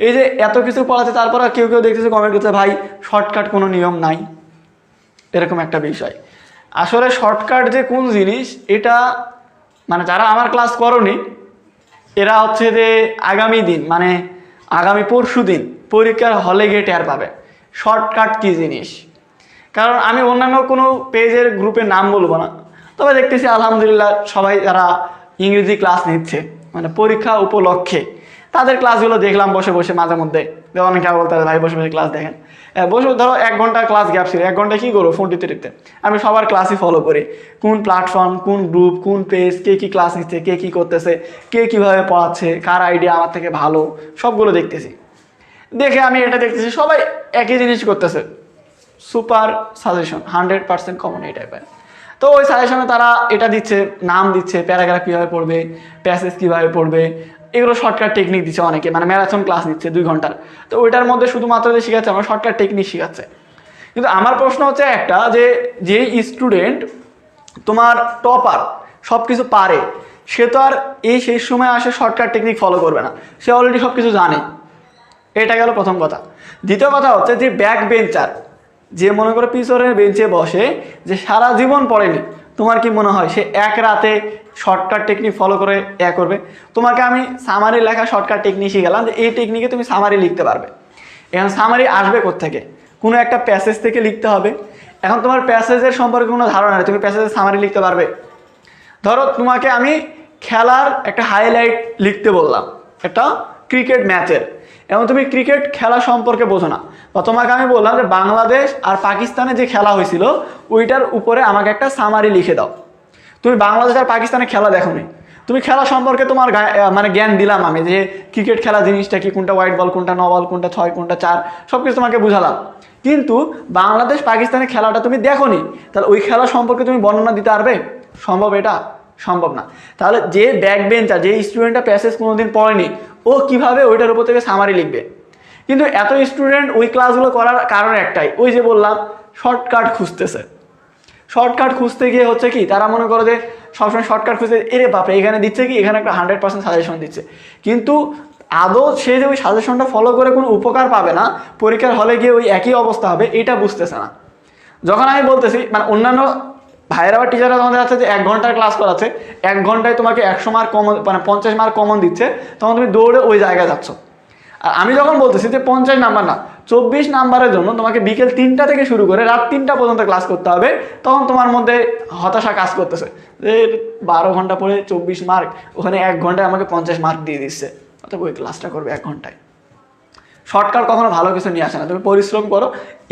এই যে এত কিছু পড়াতে তারপর কেউ কেউ দেখতেছে কমেন্ট করতে, ভাই শর্টকাট কোনো নিয়ম নাই, এরকম একটা বিষয়। আসলে শর্টকাট যে কোন জিনিস এটা মানে যারা আমার ক্লাস করনি এরা হচ্ছে যে আগামী দিন মানে আগামী পরশু দিন পরীক্ষার হলে গিয়ে টের পাবে শর্টকাট কী জিনিস। কারণ আমি অন্যান্য কোনো পেজের গ্রুপের নাম বলবো না, তবে দেখতেছি আলহামদুলিল্লাহ সবাই যারা ইংরেজি ক্লাস নিচ্ছে মানে পরীক্ষা উপলক্ষে তাদের ক্লাসগুলো দেখলাম বসে বসে মাঝে মধ্যে। অনেকে বলতে হবে ভাই বসে বসে ক্লাস দেখেন, বসে ধরো 1 ঘন্টা ক্লাস গ্যাপ ছিল, 1 ঘন্টা কী করবো ফোন টিপতে টিপতে। আমি সবার ক্লাসই ফলো করি, কোন প্ল্যাটফর্ম, কোন গ্রুপ, কোন পেজ, কে কী ক্লাস নিচ্ছে, কে কী করতেছে, কে কীভাবে পড়াচ্ছে, কার আইডিয়া আমার থেকে ভালো, সবগুলো দেখতেছি। দেখে আমি এটা দেখতেছি সবাই একই জিনিস করতেছে, সুপার সাজেশন 100% কমন এই টাইপের। তো ওই সাজেশনে তারা এটা দিচ্ছে, নাম দিচ্ছে, প্যারাগ্রাফ কীভাবে পড়বে, প্যাসেজ কীভাবে পড়বে, এগুলো শর্টকাট টেকনিক দিচ্ছে অনেকে, মানে ম্যারাথন ক্লাস নিচ্ছে 2 ঘন্টার। তো ওইটার মধ্যে শুধুমাত্র যে শেখাচ্ছে আমার শর্টকাট টেকনিক শেখাচ্ছে। কিন্তু আমার প্রশ্ন হচ্ছে একটা, যে স্টুডেন্ট তোমার টপার সব কিছু পারে, সে তো আর এই শেষ সময় আসে শর্টকাট টেকনিক ফলো করবে না, সে অলরেডি সব কিছু জানে। এটা গেল প্রথম কথা। দ্বিতীয় কথা হচ্ছে যে ব্যাক বেঞ্চার, যে মনে করো পিছনের বেঞ্চে বসে, যে সারা জীবন পড়েনি, তোমার কি মনে হয় সে এক রাতে শর্টকাট টেকনিক ফলো করে করবে? তোমাকে আমি সামারি লেখা শর্টকাট টেকনিক শিখালাম যে এই টেকনিকে তুমি সামারি লিখতে পারবে। এখন সামারি আসবে কোত্থেকে? কোনো একটা প্যাসেজ থেকে লিখতে হবে। এখন তোমার প্যাসেজের সম্পর্কে কোনো ধারণা নেই, তুমি প্যাসেজের সামারি লিখতে পারবে? ধরো তোমাকে আমি খেলার একটা হাইলাইট লিখতে বললাম, একটা ক্রিকেট ম্যাচের, এবং তুমি ক্রিকেট খেলা সম্পর্কে বোঝো না, বা তোমাকে আমি বললাম যে বাংলাদেশ আর পাকিস্তানে যে খেলা হয়েছিল ওইটার উপরে আমাকে একটা সামারি লিখে দাও। তুমি বাংলাদেশ আর পাকিস্তানের খেলা দেখোনি, তুমি খেলা সম্পর্কে তোমার মানে জ্ঞান দিলাম আমি, যে ক্রিকেট খেলা জিনিসটা কি, কোনটা হোয়াইট বল, কোনটা নো বল, কোনটা 6, কোনটা 4, সব কিছু তোমাকে বুঝালাম। কিন্তু বাংলাদেশ পাকিস্তানের খেলাটা তুমি দেখোনি, তাহলে ওই খেলা সম্পর্কে তুমি বর্ণনা দিতে পারবে? সম্ভব? এটা সম্ভব না। তাহলে যে ব্যাক বেঞ্চার, যে স্টুডেন্টটা প্যাসেজ কোনোদিন পড়েনি, ও কিভাবে ওইটার উপর থেকে সামারি লিখবে? কিন্তু এত স্টুডেন্ট ওই ক্লাসগুলো করার কারণ একটাই, ওই যে বললাম শর্টকাট খুঁজতেছে। শর্টকাট খুঁজতে গিয়ে হচ্ছে কি, তারা মনে করো যে সবসময় শর্টকাট খুঁজতে, এরে বাপরে এখানে দিচ্ছে কি, এখানে একটা 100% সাজেশন দিচ্ছে, কিন্তু আদৌ সে যে ওই সাজেশনটা ফলো করে কোনো উপকার পাবে না, পরীক্ষার হলে গিয়ে ওই একই অবস্থা হবে, এটা বুঝতেছে না। যখন আমি বলতেছি, মানে অন্যান্য ভাইয়েরা বা টিচাররা তোমাদের আছে যে 1 ঘন্টার ক্লাস করাচ্ছে, 1 ঘন্টায় তোমাকে 100 মার্ক কমন, মানে 50 মার্ক কমন দিচ্ছে, তখন তুমি দৌড়ে ওই জায়গায় যাচ্ছ। আর আমি যখন বলতেছি যে 50 নাম্বার না, 24 নাম্বারের জন্য তোমাকে বিকেল 3টা থেকে শুরু করে রাত 3টা পর্যন্ত ক্লাস করতে হবে, তখন তোমার মধ্যে হতাশা কাজ করতেছে যে 12 ঘন্টা পরে 24 মার্ক, ওখানে 1 ঘন্টায় আমাকে 50 মার্ক দিয়ে দিচ্ছে, অর্থাৎ ওই ক্লাসটা করবে 1 ঘন্টায়। শর্টকাট কখনো ভালো কিছু নিয়ে আসে না, তুমি পরিশ্রম করো,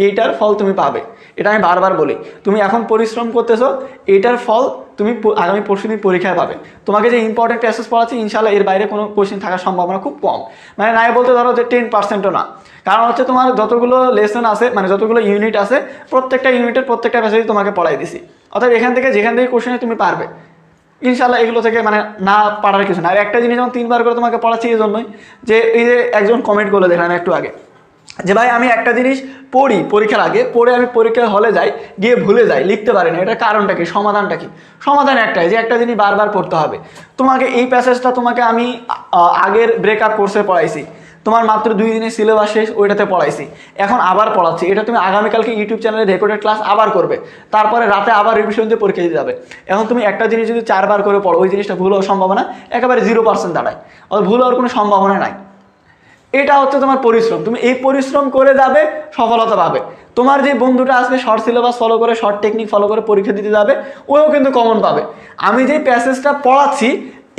এইটার ফল তুমি পাবে। এটা আমি বারবার বলি, তুমি এখন পরিশ্রম করতেছো, এইটার ফল তুমি আগামী পরশুদিন পরীক্ষায় পাবে। তোমাকে যে ইম্পর্টেন্ট প্যাসেজ পড়াচ্ছি, ইনশাল্লাহ এর বাইরে কোনো কোশ্চেন থাকার সম্ভাবনা খুব কম, মানে নাই বলতে ধরো যে 10%ও না। কারণ হচ্ছে তোমার যতগুলো লেসন আছে, মানে যতগুলো ইউনিট আছে, প্রত্যেকটা ইউনিটের প্রত্যেকটা প্যাসেজ তোমাকে পড়াই দিছি। অর্থাৎ এখান থেকে যেখান থেকে কোশ্চেনে তুমি পারবে ইনশাল্লাহ, এগুলো থেকে মানে না পারার কিছু না। আর একটা জিনিস যেমন 3বার করে তোমাকে পড়াচ্ছি এই জন্যই, যে এই যে একজন কমেন্ট করে দেখলাম একটু আগে, যে ভাই আমি একটা জিনিস পড়ি পরীক্ষার আগে, পড়ে আমি পরীক্ষার হলে যাই, গিয়ে ভুলে যাই, লিখতে পারি না, এটার কারণটা কি, সমাধানটা কি? সমাধান একটাই, যে একটা জিনিস বারবার পড়তে হবে। তোমাকে এই প্যাসেজটা তোমাকে আমি আগের ব্রেকআপ কোর্সে পড়াইছি, তোমার মাত্র 2 দিনের সিলেবাস শেষ, ওইটাতে পড়াইছি, এখন আবার পড়াচ্ছি, এটা তুমি আগামীকালকে ইউটিউব চ্যানেলে রেকর্ডেড ক্লাস আবার করবে, তারপরে রাতে আবার রিভিশন দিয়ে পরীক্ষা দিতে যাবে। এখন তুমি একটা জিনিস যদি 4বার করে পড়ো, ওই জিনিসটা ভুল হওয়ার সম্ভাবনা একেবারে 0% দাঁড়ায়, ভুল হওয়ার কোনো সম্ভাবনা নাই। এটা হচ্ছে তোমার পরিশ্রম, তুমি এই পরিশ্রম করে যাবে, সফলতা পাবে। তোমার যে বন্ধুটা আজকে শর্ট সিলেবাস ফলো করে, শর্ট টেকনিক ফলো করে পরীক্ষা দিতে যাবে, ওও কিন্তু কমন পাবে। আমি যে প্যাসেজটা পড়াচ্ছি,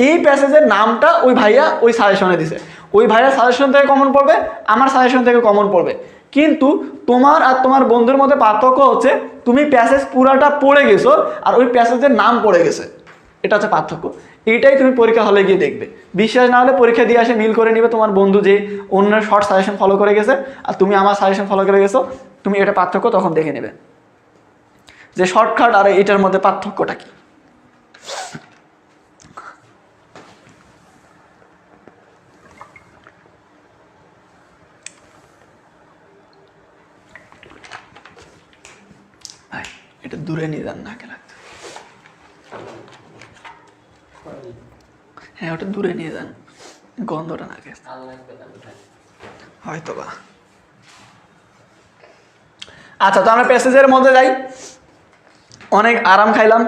এই প্যাসেজের নামটা ওই ভাইয়া ওই সাজেশনে দিছে, ওই ভাইয়া সাজেশন থেকে কমন পড়বে, আমার সাজেশন থেকে কমন পড়বে। কিন্তু তোমার আর তোমার বন্ধুর মধ্যে পার্থক্য হচ্ছে, তুমি প্যাসেজ পুরাটা পড়ে গেছো আর ওই প্যাসেজের নাম পড়ে গেছে, এটা হচ্ছে পার্থক্য। এইটাই তুমি পরীক্ষা হলে গিয়ে দেখবে। বিশ্বাস না হলে পরীক্ষা দিয়ে আসে মিল করে নিবে তোমার বন্ধু যে অন্য শর্ট সাজেশন ফলো করে গেছে আর তুমি আমার সাজেশন ফলো করে গেছো, তুমি এটা পার্থক্য তখন দেখে নেবে যে শর্টকাট আর এটার মধ্যে পার্থক্যটা কি। এটা দূরে নিয়ে যান, নাকে লাগছে। হ্যাঁ ওটা দূরে নিয়ে যান, গন্ধটা নাকে হয়তো বা। আচ্ছা, তো আমরা প্যাসেজের মধ্যে যাই। অনেক আরাম খাইলাম।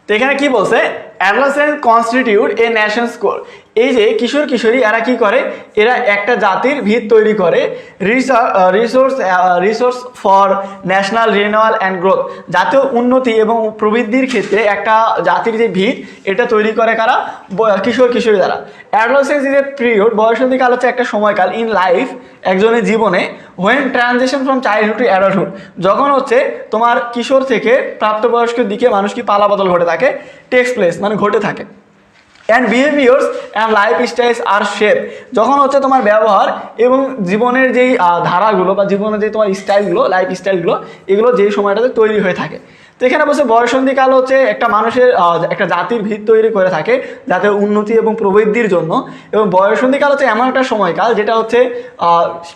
তো এখানে কি বলছে, অ্যাডলাসেন্স কনস্টিটিউট এ ন্যাশন স্কোর। এই যে কিশোর কিশোরী এরা কি করে, এরা একটা জাতির ভিত তৈরি করে resource for national renewal and growth, জাতীয় উন্নতি এবং প্রবৃদ্ধির ক্ষেত্রে একটা জাতির যে ভিত এটা তৈরি করে কারা, কিশোর কিশোরী দ্বারা। অ্যাডোলেসেন্স ইজ এ পিরিয়ড, বয়সন্ধিকাল হচ্ছে একটা সময়কাল ইন লাইফ একজনের জীবনে, when transition from childhood to adulthood, যখন হচ্ছে তোমার কিশোর থেকে প্রাপ্তবয়স্কের দিকে মানুষ কি পালাবদল ঘটে থাকে, টেক্স প্লেস মানে ঘটে থাকে। And behaviours and life styles are shape, যখন হচ্ছে তোমার ব্যবহার এবং জীবনের যেই ধারাগুলো বা জীবনের যে তোমার স্টাইলগুলো, লাইফ স্টাইলগুলো, এগুলো যেই সময়টাতে তৈরি হয়ে থাকে। তো এখানে বলছে বয়সন্ধিকাল হচ্ছে একটা মানুষের একটা জাতির ভিত তৈরি করে থাকে যাতে উন্নতি এবং প্রবৃদ্ধির জন্য, এবং বয়সন্ধিকাল হচ্ছে এমন একটা সময়কাল যেটা হচ্ছে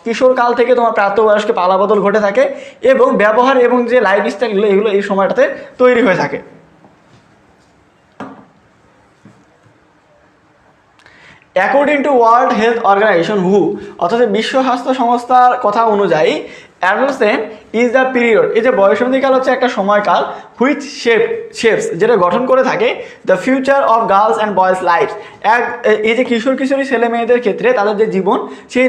কিশোরকাল থেকে তোমার প্রাপ্তবয়স্কে পালাবদল ঘটে থাকে এবং ব্যবহার এবং যে লাইফ স্টাইলগুলো এগুলো এই সময়টাতে তৈরি হয়ে থাকে। According to world health organization হু, অর্থাৎ বিশ্ব স্বাস্থ্য সংস্থার কথা অনুযায়ী অ্যাডোলেসেন্স ইজ দ্য পিরিয়ড, এই যে বয়সন্ধিকাল হচ্ছে একটা সময়কাল হুইচ শেপস যেটা গঠন করে থাকে the future of girls and boys life, এই যে কিশোর কিশোরী ছেলে মেয়েদের ক্ষেত্রে তাদের যে জীবন, সেই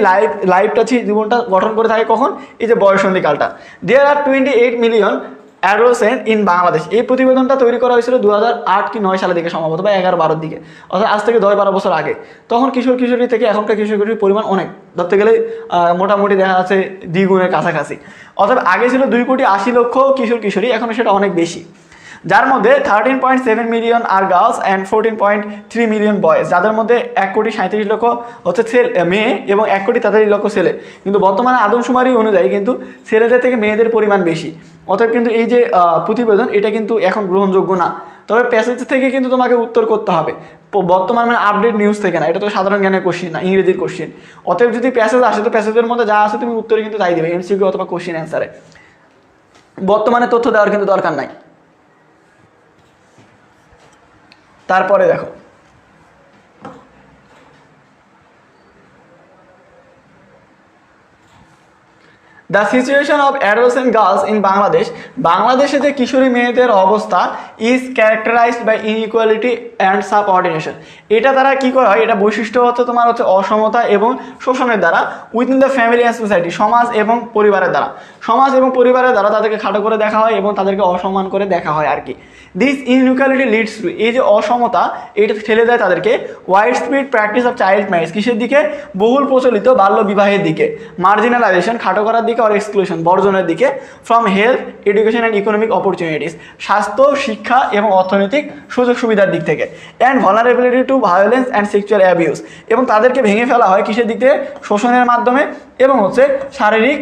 লাইফটা সেই জীবনটা গঠন করে থাকে কখন, এই যে বয়সন্ধিকালটা। দেয়ার আর 28 মিলিয়ন অ্যাডোলেসেন্ট ইন বাংলাদেশ, এই প্রতিবেদনটা তৈরি করা হয়েছিল 2008 কি 9 সালের দিকে সম্ভবত, বা 11-12 দিকে, অর্থাৎ আজ থেকে 10-12 বছর আগে। তখন কিশোর কিশোরী থেকে এখনকার কিশোর কিশোরীর পরিমাণ অনেক, ধরতে গেলে মোটামুটি দেখা যাচ্ছে দ্বিগুণের কাছাকাছি। অর্থাৎ আগে ছিল 2,80,00,000 কিশোর কিশোরী, এখন সেটা অনেক বেশি, যার মধ্যে 13.7 million are girls and 14.3 million boys, যাদের মধ্যে 1,37,00,000 হচ্ছে মেয়ে এবং 1,43,00,000 ছেলে। কিন্তু বর্তমানে আদমশুমারি অনুযায়ী কিন্তু ছেলেদের থেকে মেয়েদের পরিমাণ বেশি, অর্থাৎ কিন্তু এই যে প্রতিবেদন এটা কিন্তু এখন গ্রহণযোগ্য না। তবে প্যাসেজ থেকে কিন্তু তোমাকে উত্তর করতে হবে, বর্তমান মানে আপডেট নিউজ থেকে না, এটা তো সাধারণ জ্ঞানের কোশ্চেন না, ইংরেজির কোশ্চেন। অতএব যদি প্যাসেজ আসে তো প্যাসেজের মধ্যে যা আছে তুমি উত্তরে কিন্তু তাই দেবে, এমসিকিউ অথবা কোশ্চেন অ্যান্সারে, বর্তমানে তথ্য দেওয়ার কিন্তু দরকার নাই। তারপরে দেখো the situation of adolescent girls in Bangladesh, বাংলাদেশে যে কিশোরী মেয়েদের অবস্থা is characterised by inequality and subordination, এটা দ্বারা কী করা হয়, এটা বৈশিষ্ট্য হচ্ছে তোমার হচ্ছে অসমতা এবং শোষণের দ্বারা, within the family and society, সমাজ এবং পরিবারের দ্বারা, সমাজ এবং পরিবারের দ্বারা তাদেরকে খাটো করে দেখা হয় এবং তাদেরকে অসম্মান করে দেখা হয় আর কি। দিস ইনইকুয়ালিটি লিডস টু, এই যে অসমতা এটা ঠেলে দেয় তাদেরকে wide speed practice of child marriage, কিসের দিকে, বহুল প্রচলিত বাল্য বিবাহের দিকে, মার্জিনালাইজেশন খাটো করার দিকে, অর এক্সক্লুশন বর্জনের দিকে, from health education and economic opportunities, স্বাস্থ্য শিক্ষা এবং অর্থনৈতিক সুযোগ সুবিধার দিক থেকে, and vulnerability to violence and sexual abuse, এবং তাদেরকে ভেঙে ফেলা হয় কিসের দিক থেকে, শোষণের মাধ্যমে এবং হচ্ছে শারীরিক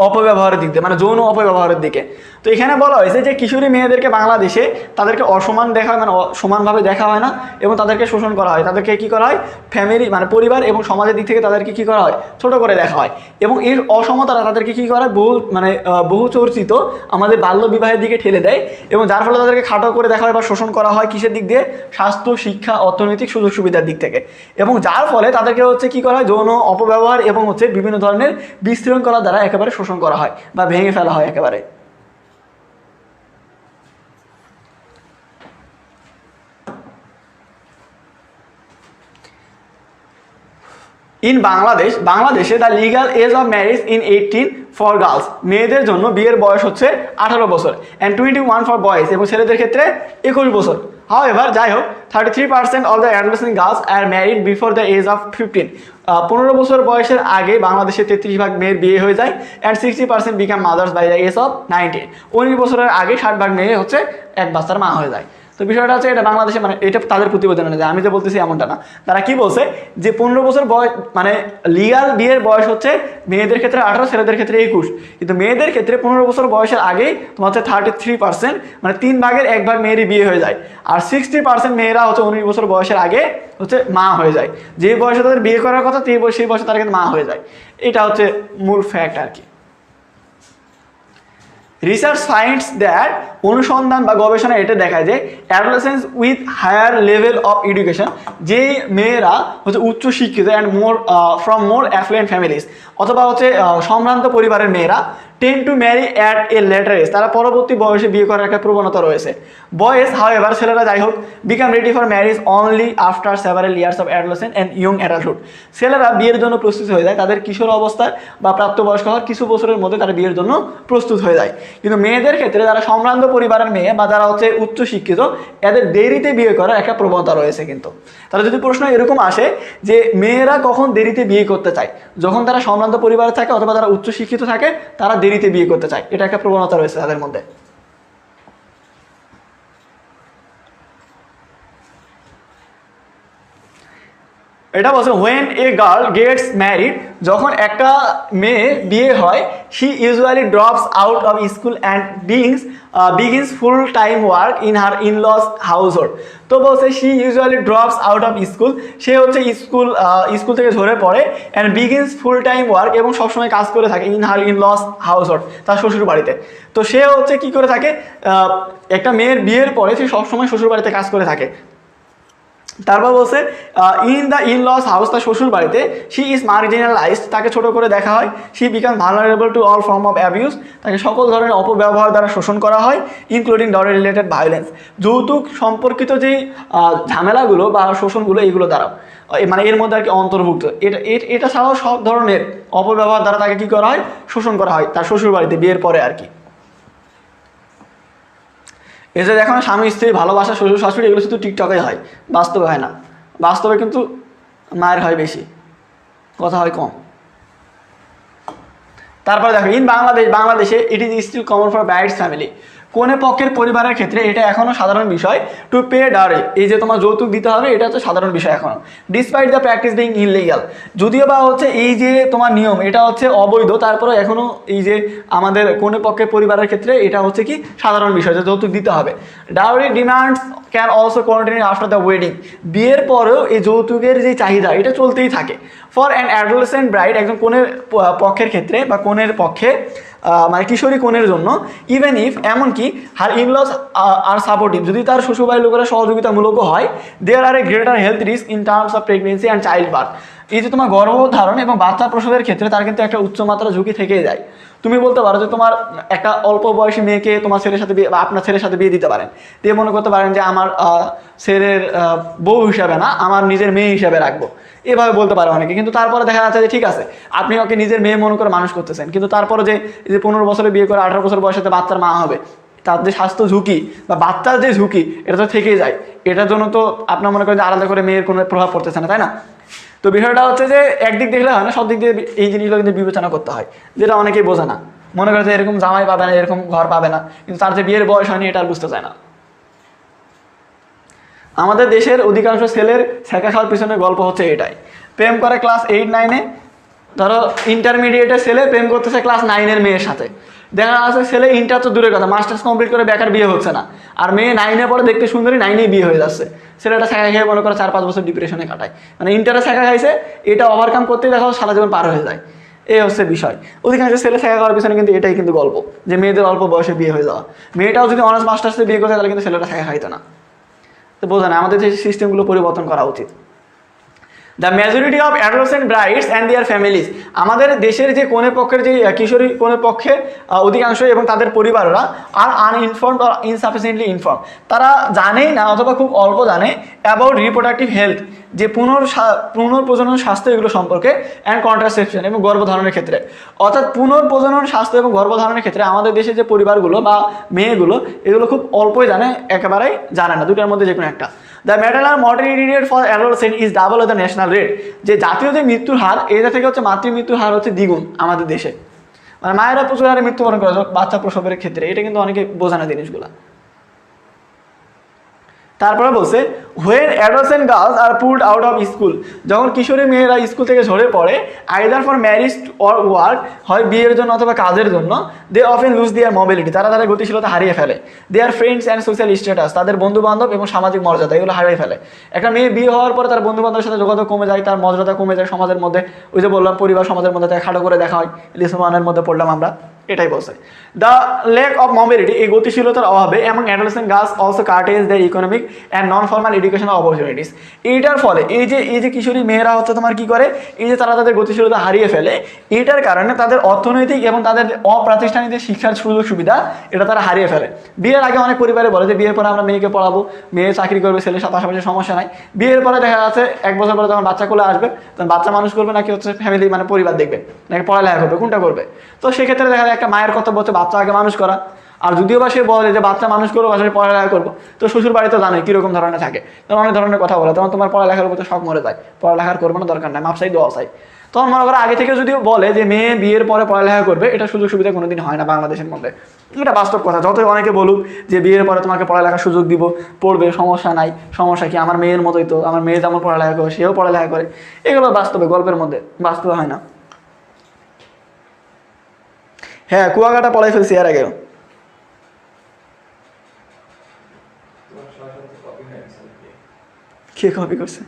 অপব্যবহারের দিক দিয়ে, মানে যৌন অপব্যবহারের দিকে। তো এখানে বলা হয়েছে যে কিশোরী মেয়েদেরকে বাংলাদেশে তাদেরকে অসমান দেখা হয়, মানে সমানভাবে দেখা হয় না এবং তাদেরকে শোষণ করা হয়, তাদেরকে কী করা হয়, ফ্যামিলি মানে পরিবার এবং সমাজের দিক থেকে তাদেরকে কী করা হয়, ছোট করে দেখা হয়, এবং এর অসমতারা তাদেরকে কী করা হয়, বহু চর্চিত আমাদের বাল্য বিবাহের দিকে ঠেলে দেয়, এবং যার ফলে তাদেরকে খাটো করে দেখা হয় বা শোষণ করা হয় কিসের দিক দিয়ে, স্বাস্থ্য শিক্ষা অর্থনৈতিক সুযোগ সুবিধার দিক থেকে, এবং যার ফলে তাদেরকে হচ্ছে কী করা হয়, যৌন অপব্যবহার এবং হচ্ছে বিভিন্ন ধরনের বিশৃঙ্খলা দ্বারা একেবারে শোষণ করা হয় বা ভেঙে ফেলা হয় একেবারে। ইন বাংলাদেশে the legal age of marriage in 18 for girls, মেয়েদের জন্য বিয়ের বয়স হচ্ছে 18 বছর, অ্যান্ড 21 ফর বয়েজ, এবং ছেলেদের ক্ষেত্রে 21 বছর। However, যাই হোক 33% of the adolescent girls are married before the age of 15, 15 বছর বয়সের আগে বাংলাদেশে 33% মেয়ের বিয়ে হয়ে যায়, and 60% become mothers by the age of 19, 19 বছরের আগে 60% মেয়ে হচ্ছে এক বাচ্চার মা হয়ে যায়। তো বিষয়টা হচ্ছে এটা বাংলাদেশে মানে এটা তাদের প্রতিবেদনে না, যে আমি যে বলতেছি এমনটা না, তারা কি বলছে যে 15 বছর বয়স মানে লিগাল বিয়ের বয়স হচ্ছে মেয়েদের ক্ষেত্রে 18, ছেলেদের ক্ষেত্রে 21, কিন্তু মেয়েদের ক্ষেত্রে 15 বছর বয়সের আগেই তোমার হচ্ছে 33%, মানে 3 ভাগের 1 ভাগ মেয়েরই বিয়ে হয়ে যায়, আর 60% মেয়েরা হচ্ছে 19 বছর বয়সের আগে হচ্ছে মা হয়ে যায়, যে বয়সে তাদের বিয়ে করার কথা সেই বয়সে তারা কিন্তু মা হয়ে যায়। এটা হচ্ছে মূল ফ্যাক্ট আর কি। রিসার্চ ফাইন্ডস দ্যাট, অনুসন্ধান বা গবেষণা এটা দেখায় যে adolescence with higher level of education, যে মেয়েরা হচ্ছে উচ্চ শিক্ষিত and more from more affluent families, অথবা হচ্ছে সম্ভ্রান্ত পরিবারের মেয়েরা tend to marry at a later age, তারা পরবর্তী বয়সে বিয়ে করার একটা প্রবণতা রয়েছে। বয়েজ হাউএভার, ছেলেরা যাই হোক, become ready for marriage only after several years of adolescent and young adulthood. ছেলেরা বিয়ের জন্য প্রস্তুত হয়ে যায় তাদের কিশোর অবস্থায় বা প্রাপ্তবয়স্ক হওয়ার কিছু বছরের মধ্যে তারা বিয়ের জন্য প্রস্তুত হয়ে যায়। কিন্তু মেয়েদের ক্ষেত্রে যারা সম্ভ্রান্ত পরিবারের মেয়ে বা যারা হচ্ছে উচ্চ শিক্ষিত, এদের দেরিতে বিয়ে করার একটা প্রবণতা রয়েছে। কিন্তু তারা যদি প্রশ্ন এরকম আসে যে মেয়েরা কখন দেরিতে বিয়ে করতে চায়, যখন তারা সম্ভ্রান্ত পরিবারে থাকে অথবা তারা উচ্চ শিক্ষিত থাকে, তারা দেরিতে বিয়ে করতে চায়, এটা একটা প্রবণতা রয়েছে তাদের মধ্যে। এটা বলছে when a girl gets married, যখন একটা মেয়ে বিয়ে হয়, she usually drops out of school and begins full time work in her in laws household. তো বলছে she usually drops out of school, সে হচ্ছে স্কুল থেকে ঝরে পড়ে, and begins full time work, এবং সবসময় কাজ করে থাকে in her in laws household, তার শ্বশুর বাড়িতে। তো সে হচ্ছে কি করে থাকে, একটা মেয়ের বিয়ের পরে সে সবসময় শ্বশুর বাড়িতে কাজ করে থাকে। তারপর বলছে in the in laws house, তার শ্বশুর বাড়িতে, শি ইজ মার্জিনালাইজড, তাকে ছোট করে দেখা হয়, she become vulnerable to all form of abuse, তাকে সকল ধরনের অপব্যবহার দ্বারা শোষণ করা হয়, ইনক্লুডিং ডরি রিলেটেড ভায়োলেন্স, যৌতুক সম্পর্কিত যেই ঝামেলাগুলো বা শোষণগুলো এইগুলো দ্বারা, মানে এর মধ্যে আর কি অন্তর্ভুক্ত। এটা ছাড়াও সব ধরনের অপব্যবহার দ্বারা তাকে কি করা হয়, শোষণ করা হয় তার শ্বশুর বাড়িতে বিয়ের পরে আর কি। এই যে দেখো না, স্বামী স্ত্রী ভালোবাসা, শ্বশুর শাশুড়ি, এগুলো শুধু টিকটকে হয়, বাস্তবে হয় না। বাস্তবে কিন্তু মায়ের হয় বেশি, কথা হয় কম। তারপরে দেখো ইন বাংলাদেশে it is still common for bride's family, কনে পক্ষের পরিবারের ক্ষেত্রে এটা এখনও সাধারণ বিষয়, টু পে ডাউরি, এই যে তোমার যৌতুক দিতে হবে, এটা হচ্ছে সাধারণ বিষয় এখনও, despite the practice being illegal, যদিও বা হচ্ছে এই যে তোমার নিয়ম এটা হচ্ছে অবৈধ, তারপরে এখনও এই যে আমাদের কনে পক্ষের পরিবারের ক্ষেত্রে এটা হচ্ছে কি সাধারণ বিষয় যে যৌতুক দিতে হবে। Dowry demands can also continue after the wedding, বিয়ের পরেও এই যৌতুকের যে চাহিদা এটা চলতেই থাকে। ফর অ্যান অ্যাডোলেসেন্ট ব্রাইড, একজন কনের পক্ষের ক্ষেত্রে বা কনের পক্ষে, মানে কিশোরী কনের জন্য, ইভেন ইফ, এমনকি হার ইনলস আর সাপোর্টিভ, যদি তার শ্বশুরবাড়ির লোকেরা সহযোগিতামূলকও হয়, there are a greater health risk in terms of pregnancy and childbirth, এই যে তোমার গর্ভধারণ এবং বাচ্চা প্রসবের ক্ষেত্রে তার কিন্তু একটা উচ্চমাত্রা ঝুঁকি থেকেই যায়। তুমি বলতে পারো যে তোমার একটা অল্প বয়সী মেয়েকে তোমার ছেলের সাথে বিয়ে বা আপনার ছেলের সাথে বিয়ে দিতে পারেন, দিয়ে মনে করতে পারেন যে আমার ছেলের বউ হিসাবে না, আমার নিজের মেয়ে হিসাবে রাখবো, এভাবে বলতে পারে অনেকে। কিন্তু তারপরে দেখা যাচ্ছে যে ঠিক আছে, আপনি ওকে নিজের মেয়ে মনে করে মানুষ করতেছেন, কিন্তু তারপরে যে 15 বছরে বিয়ে করে 18 বছর বয়সে বাচ্চার মা হবে, তার যে স্বাস্থ্য ঝুঁকি বা বাচ্চার যে ঝুঁকি, এটা তো থেকেই যায়। এটার জন্য তো আপনার মনে করেন যে আলাদা করে মেয়ের কোনো প্রভাব পড়তেছে না, তাই না? তো বিষয়টা হচ্ছে যে একদিক দেখলে হয় না, সব দিক দিয়ে এই জিনিসগুলো কিন্তু বিবেচনা করতে হয়, যেটা অনেকেই বোঝে না। মনে করে যে এরকম জামাই পাবে না, এরকম ঘর পাবে না, কিন্তু তার যে বিয়ের বয়স হয়নি এটা আর বুঝতে চায় না। আমাদের দেশের অধিকাংশ ছেলের ছেঁকা খাওয়ার পিছনে গল্প হচ্ছে এটাই, প্রেম করে ক্লাস 8-9-এ, ধরো ইন্টারমিডিয়েটের ছেলে প্রেম করতেছে ক্লাস 9-এর মেয়ের সাথে, দেখা যাচ্ছে ছেলে ইন্টার তো দূরের কথা, মাস্টার্স কমপ্লিট করে বেকার বিয়ে হচ্ছে না, আর মেয়ে 9-এ পরে দেখতে সুন্দরী, 9-এই বিয়ে হয়ে যাচ্ছে। ছেলেটা ছেঁকা খেয়ে মনে করে 4-5 বছর ডিপ্রেশনে কাটায়, মানে ইন্টারে ছেঁকা খাইছে, এটা ওভারকাম করতেই দেখো সারা জীবন পার হয়ে যায়। এই হচ্ছে বিষয়। অধিকাংশ ছেলে ছেঁকা খাওয়ার পিছনে কিন্তু এটাই কিন্তু গল্প, যে মেয়েদের অল্প বয়সে বিয়ে হয়ে যাওয়া। মেয়েটাও যদি অনার্স মাস্টার্সে বিয়ে করতে তাহলে কিন্তু ছেলেটা ছেঁকা খাইতো না। তো বোঝা না, আমাদের যে সিস্টেমগুলো পরিবর্তন করা উচিত। The majority of adolescent brides and there families, আমাদের দেশের যে কনের পক্ষের যে কিশোরী কনের পক্ষের অধিকাংশ এবং তাদের পরিবাররা আর আনইনফর্মড অর ইনসাফিসিয়েন্টলি ইনফর্ম, তারা জানেই না অথবা খুব অল্প জানে অ্যাবাউট রিপ্রোডাক্টিভ হেলথ, যে পুনর্প্রজনন স্বাস্থ্য এগুলো সম্পর্কে, অ্যান্ড কন্ট্রাসেপশন এবং গর্ভধারণের ক্ষেত্রে। অর্থাৎ পুনর্প্রজনন স্বাস্থ্য এবং গর্ভধারণের ক্ষেত্রে আমাদের দেশে যে পরিবারগুলো বা মেয়েগুলো এগুলো খুব অল্পই জানে, একেবারেই জানে না, দুটার মধ্যে যে কোনো একটা। The maternal mortality rate for adolescent is double of the national rate, যে জাতীয় যে মৃত্যুর হার, এটা থেকে হচ্ছে মাতৃমৃত্যুর হার হচ্ছে দ্বিগুণ আমাদের দেশে। মানে মায়েরা প্রচুর হারে মৃত্যুবরণ করে বাচ্চা প্রসবের ক্ষেত্রে, এটা কিন্তু অনেকে বোঝে না জিনিসগুলো। তারপরে বলছে when adolescent girls are pulled out of school, যখন কিশোরী মেয়েরা স্কুল থেকে ঝরে পড়ে, either for marriage or work, হয় বিয়ের জন্য অথবা কাজের জন্য, they often lose their mobility, তারা তাদের গতিশীলতা হারিয়ে ফেলে, their friends and social status, তাদের বন্ধু বান্ধব এবং সামাজিক মর্যাদা এগুলো হারিয়ে ফেলে। একটা মেয়ে বিয়ে হওয়ার পরে তার বন্ধু বান্ধবের সাথে যোগাযোগ কমে যায়, তার মর্যাদা কমে যায় সমাজের মধ্যে। ওই যে বললাম পরিবার সমাজের মধ্যে তাকে খাটো করে দেখা হয়, লিসন ওয়ানের মধ্যে পড়লাম আমরা। এটাই বলছে। দ্য ল্যাক অফ মোবিলিটি, এই গতিশীলতার অভাবে এবং adolescent girls also cartridge the economic and non formal educational opportunities. এইটার ফলে এই যে কিশোরী মেয়েরা হচ্ছে তোমার কি করে, এই যে তারা তাদের গতিশীলতা হারিয়ে ফেলে, এইটার কারণে তাদের অর্থনৈতিক এবং তাদের অপ্রাতিষ্ঠানিক যে শিক্ষার সুযোগ সুবিধা এটা তারা হারিয়ে ফেলে। বিয়ের আগে অনেক পরিবারে বলে যে বিয়ের পরে আমরা মেয়েকে পড়াবো, মেয়ে চাকরি করবে, ছেলের সাথে আশেপাশে সমস্যা নাই। বিয়ের পরে দেখা যাচ্ছে 1 বছর পরে যখন বাচ্চা কোলে আসবে তখন বাচ্চা মানুষ করবে নাকি হচ্ছে ফ্যামিলি মানে পরিবার দেখবে নাকি পড়ালেখা করবে, কোনটা করবে? তো সেক্ষেত্রে দেখা যায় একটা মায়ের কর্তব্য হচ্ছে বাচ্চা আগে মানুষ করা। আর যদিও বা সে বলে যে বাচ্চা মানুষ করবো, বাসায় পড়ালেখা করবো, তো শ্বশুর বাড়ি তো জানে কীরকম ধরনের থাকে, তখন অনেক ধরনের কথা বলে, তখন তোমার পড়ালেখার উপর তো শখ মরে যায়, পড়ালেখার করবো না, দরকার নাই, মাপসাই দোয়া চাই। তখন মনে করো আগে থেকে যদিও বলে যে মেয়ে বিয়ের পরে পড়ালেখা করবে, এটা সুযোগ সুবিধা কোনোদিন হয় না বাংলাদেশের মধ্যে। এটা বাস্তব কথা। যতই অনেকে বলুক যে বিয়ের পরে তোমাকে পড়ালেখার সুযোগ দিব, পড়বে, সমস্যা নাই, সমস্যা কি, আমার মেয়ের মতোই তো, আমার মেয়ে যেমন পড়ালেখা করে সেও পড়ালেখা করে, এগুলো বাস্তবে গল্পের মধ্যে, বাস্তবে হয় না। হ্যাঁ, কুয়াকাটা পড়াই ফেলছি এর আগেও। কে কপি করছে?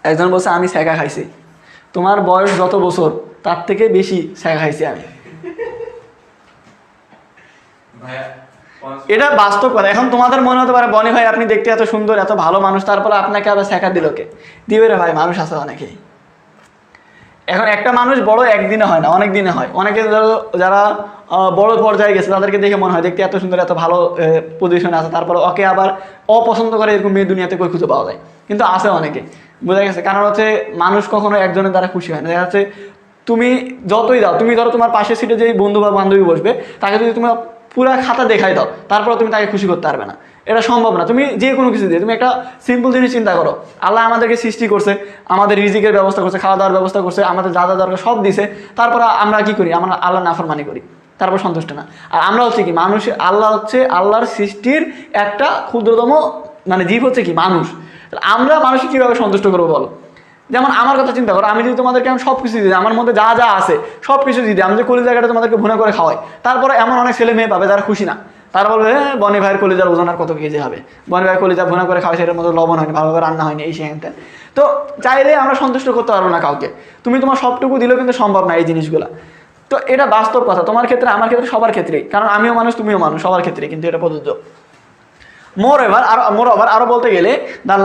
একজন বলছে আমি ছ্যাঁকা খাইছি। তোমার বয়স যত বছর তার থেকে বেশি ছ্যাঁকা খাইছি আমি। এটা বাস্তব কথা। এখন তোমাদের মনে হতে পারে বনি ভাই আপনি দেখতে এত সুন্দর, এত ভালো মানুষ, তারপরে আপনাকে আবার ছ্যাঁকা দিল কে? দিবে রে ভাই, মানুষ আছে অনেকেই। এখন একটা মানুষ বড় একদিনে হয় না, অনেক দিনে হয়। অনেকে যারা বড় পর্যায়ে গেছে তাদেরকে দেখে মনে হয় দেখতে এত সুন্দর, এত ভালো পজিশনে আছে, তারপরে ওকে আবার অপছন্দ করে এরকম মেয়ে দুনিয়াতে কই খুঁজে পাওয়া যায়? কিন্তু আছে অনেকে, বোঝা গেছে। কারণ হচ্ছে মানুষ কখনো একজনের দ্বারা খুশি হয় না। দেখা যাচ্ছে তুমি যতই দাও, তুমি ধরো তোমার পাশের সিটে যে বন্ধু বা বান্ধবী বসবে তাকে যদি তুমি পুরা খাতা দেখাই দাও, তারপর তুমি তাকে খুশি করতে পারবে না, এটা সম্ভব না। তুমি যে কোনো কিছু দিয়ে, তুমি একটা সিম্পল জিনিস চিন্তা করো, আল্লাহ আমাদেরকে সৃষ্টি করছে, আমাদের রিজিকের ব্যবস্থা করছে, খাওয়া দাওয়ার ব্যবস্থা করছে, আমাদের যা যা দরকার সব দিছে, তারপর আমরা কি করি? আমরা আল্লাহ নাফরমানি করি, তারপর সন্তুষ্ট না। আর আমরা হচ্ছে কি, মানুষ, আল্লাহ হচ্ছে আল্লাহর সৃষ্টির একটা ক্ষুদ্রতম মানে জীব হচ্ছে কি মানুষ। আমরা মানুষকে কীভাবে সন্তুষ্ট করবো বলো? যেমন আমার কথা চিন্তা করো, আমি যদি তোমাদেরকে আমি সব কিছু দিই, আমার মধ্যে যা যা আছে সব কিছু দিই, আমি যে কলিজা জায়গাটা তোমাদেরকে ভুনা করে খাওয়াই, তারপরে এমন অনেক ছেলে মেয়ে পাবে যারা খুশি না, তারা বলবে হ্যাঁ বনি ভাইয়ের কলিজার ওজন আর কত কেজি হবে, বনি ভাইয়ের কলিজা ভুনা করে খাওয়াই, সেটার মধ্যে লবণ হয়নি, ভালোভাবে রান্না হয়নি, এই সেখানটা। তো চাইলে আমরা সন্তুষ্ট করতে পারবো না কাউকে। তুমি তোমার সবটুকু দিলেও কিন্তু সম্ভব না এই জিনিসগুলো। তো এটা বাস্তব কথা, তোমার ক্ষেত্রে, আমার ক্ষেত্রে, সবার ক্ষেত্রেই। কারণ আমিও মানুষ, তুমিও মানুষ, সবার ক্ষেত্রেই কিন্তু এটা প্রযোজ্য। মোর ওভার আরও বলতে গেলে the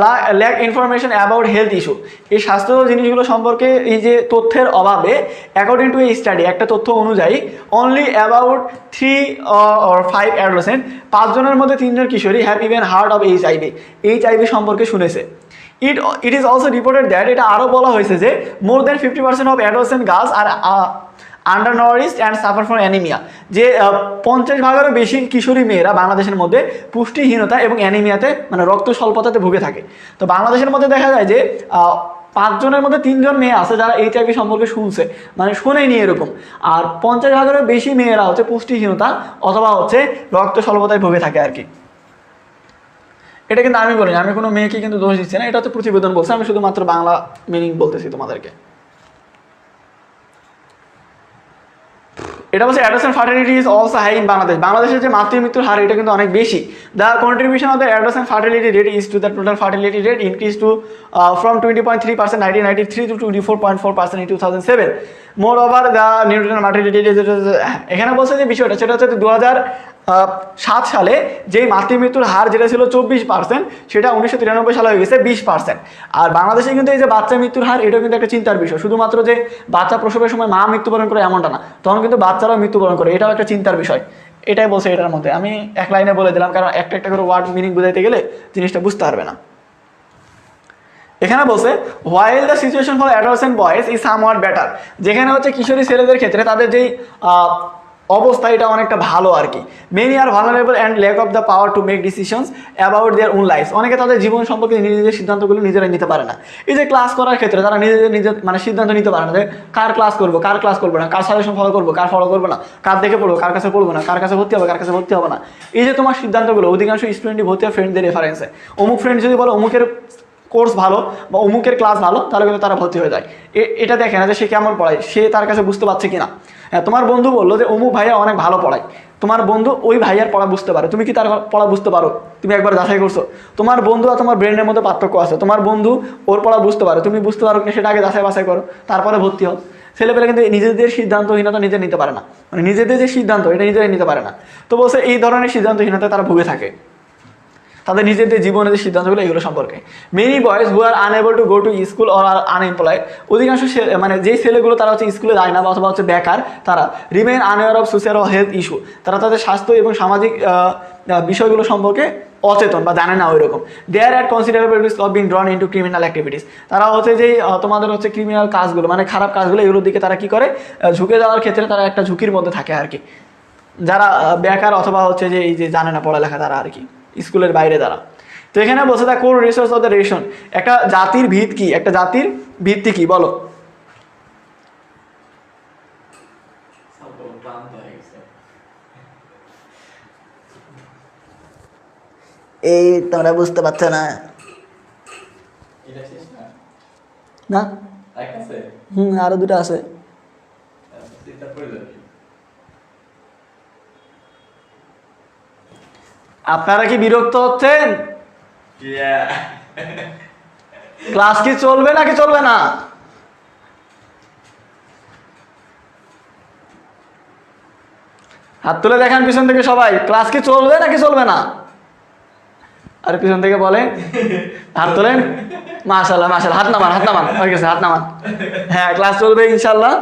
lack information about health issue, এই স্বাস্থ্য জিনিসগুলো সম্পর্কে এই যে তথ্যের অভাবে, অ্যাকর্ডিং টু এই স্টাডি, একটা তথ্য অনুযায়ী অনলি অ্যাবাউট 3 or 5 অ্যাডোলেসেন্ট, 5 জনের মধ্যে 3 জন কিশোরী have even heard of HIV সম্পর্কে শুনেছে। It is also reported that, এটা আরও বলা হয়েছে যে more than 50% of adolescent girls are undernourished and suffer from anaemia, যে 50%-এরও বেশি কিশোরী মেয়েরা বাংলাদেশের মধ্যে পুষ্টিহীনতা এবং অ্যানিমিয়াতে মানে রক্ত স্বল্পতাতে ভুগে থাকে। তো বাংলাদেশের মধ্যে দেখা যায় যে 5 জনের মধ্যে 3 জন মেয়ে আছে যারা এইচআইভি সম্পর্কে শুনছে, মানে শোনেনি এরকম। আর 50,000-এরও বেশি মেয়েরা হচ্ছে পুষ্টিহীনতা অথবা হচ্ছে রক্ত স্বল্পতায় ভুগে থাকে আর কি। এটা কিন্তু আমি বলিনি, আমি কোনো মেয়েকে কিন্তু দোষ দিচ্ছি না, এটা হচ্ছে প্রতিবেদন বলছে, আমি শুধুমাত্র বাংলা মিনিং বলতেছি তোমাদেরকে। এটা বলছে adolescent fertility is also high in Bangladesh, বাংলাদেশের যে মাতৃমৃত্যুর হার এটা কিন্তু অনেক বেশি। The contribution of the adolescent fertility rate is to the total fertility rate increase to from 20.3% 1993 to 24.4% in 2007. Moreover the nutritional mortality, এখানে বলছে যে বিষয়টা সেটা হচ্ছে 2007 সালে যেই মাতৃমৃত্যুর হার যেটা ছিল 24%, সেটা 1993 সালে হয়ে গেছে 20%। আর বাংলাদেশে কিন্তু এই যে বাচ্চা মৃত্যুর হার, এটাও কিন্তু একটা চিন্তার বিষয়। শুধুমাত্র যে বাচ্চা প্রসবের সময় মা মৃত্যুবরণ করে এমনটা না, তখন কিন্তু বাচ্চারাও মৃত্যুবরণ করে, এটাও একটা চিন্তার বিষয়। এটাই বলছে এটার মধ্যে, আমি এক লাইনে বলে দিলাম, কারণ একটা একটা করে ওয়ার্ড মিনিং বুঝাইতে গেলে জিনিসটা বুঝতে পারবে না। এখানে বলছে while the situation for adolescent boys is somewhat better, যেখানে হচ্ছে কিশোরী ছেলেদের ক্ষেত্রে তাদের যেই অবস্থা এটা অনেকটা ভালো আর কি। Many are vulnerable and lack of the power to make decisions about their own life, অনেকে তাদের জীবন সম্পর্কে নিজেদের সিদ্ধান্তগুলো নিজেরাই নিতে পারে না। এই যে ক্লাস করার ক্ষেত্রে তারা নিজের মানে সিদ্ধান্ত নিতে পারে না যে কার ক্লাস করবো, কার ক্লাস করবো না, কার সাজেশন ফলো করবো, কার ফলো করবো না, কার দেখে পড়বো, কার কাছে পড়বো না, কার কাছে ভর্তি হবে, কার কাছে ভর্তি হবে না। এই যে তোমার সিদ্ধান্তগুলো অধিকাংশ স্টুডেন্টই ভর্তি হয় ফ্রেন্ডদের রেফারেন্সে। অমুক ফ্রেন্ড যদি বলো অমুকের কোর্স ভালো বা অমুকের ক্লাস ভালো, তাহলে কিন্তু তারা ভর্তি হয়ে যায়। এটা দেখে না যে সে কেমন পড়ায়, সে তার কাছে বুঝতে পারছে কিনা। হ্যাঁ, তোমার বন্ধু বললো যে অমুক ভাইয়া অনেক ভালো পড়ায়, তোমার বন্ধু ওই ভাইয়ার পড়া বুঝতে পারে, তুমি কি তার পড়া বুঝতে পারো? তুমি একবার যাচাই করছো? তোমার বন্ধু আর তোমার ব্রেনের মধ্যে পার্থক্য আছে, তোমার বন্ধু ওর পড়া বুঝতে পারে, তুমি বুঝতে পারো কিনা সেটা আগে যাচাই বাছাই করো, তারপরে ভর্তি হও। ছেলেপেলে কিন্তু নিজেদের সিদ্ধান্তহীনতা নিজে নিতে পারে না, মানে নিজেদের যে সিদ্ধান্ত এটা নিজেরাই নিতে পারে না। তো বলছে এই ধরনের সিদ্ধান্তহীনতায় তারা ভুগে থাকে তাদের নিজেদের জীবনের যে সিদ্ধান্তগুলো এগুলো সম্পর্কে। Many boys who are unable to go to school or R unemployed, অধিকাংশ মানে যেই ছেলেগুলো তারা হচ্ছে স্কুলে যায় না বা অথবা হচ্ছে বেকার, তারা রিমেইন আনঅ্যাওয়ার অফ সোশ্যাল ও হেলথ ইস্যু, তারা তাদের স্বাস্থ্য এবং সামাজিক বিষয়গুলো সম্পর্কে অচেতন বা জানে না ওই রকম। They're at considerable risk of being drawn into criminal activities, তারা হচ্ছে যে তোমাদের হচ্ছে ক্রিমিনাল কাজগুলো মানে খারাপ কাজগুলো এগুলোর দিকে তারা কি করে ঝুঁকে যাওয়ার ক্ষেত্রে তারা একটা ঝুঁকির মধ্যে থাকে আর কি, যারা বেকার অথবা হচ্ছে যে এই যে জানে না পড়ালেখা তারা আর কি, স্কুলের বাইরে তারা। তো এখানে বলছে the core resource of the ration, একটা জাতির ভিত কি, একটা জাতির ভিত্তি কি বলো? এই তোমরা বুঝতে পারছো না? না আরো দুটো আছে। আপনারা কি বিরক্ত হচ্ছেন? ক্লাস কি চলবে নাকি চলবে না? হাত তুলে দেখান পিছন থেকে সবাই, ক্লাস কি চলবে নাকি চলবে না? আরে পিছন থেকে বলে হাত তোলেন। মাশাআল্লাহ মাশাআল্লাহ, হাত নামান, হাত নামান, হয়ে গেছে, হাত নামান। হ্যাঁ ক্লাস চলবে ইনশাল্লাহ।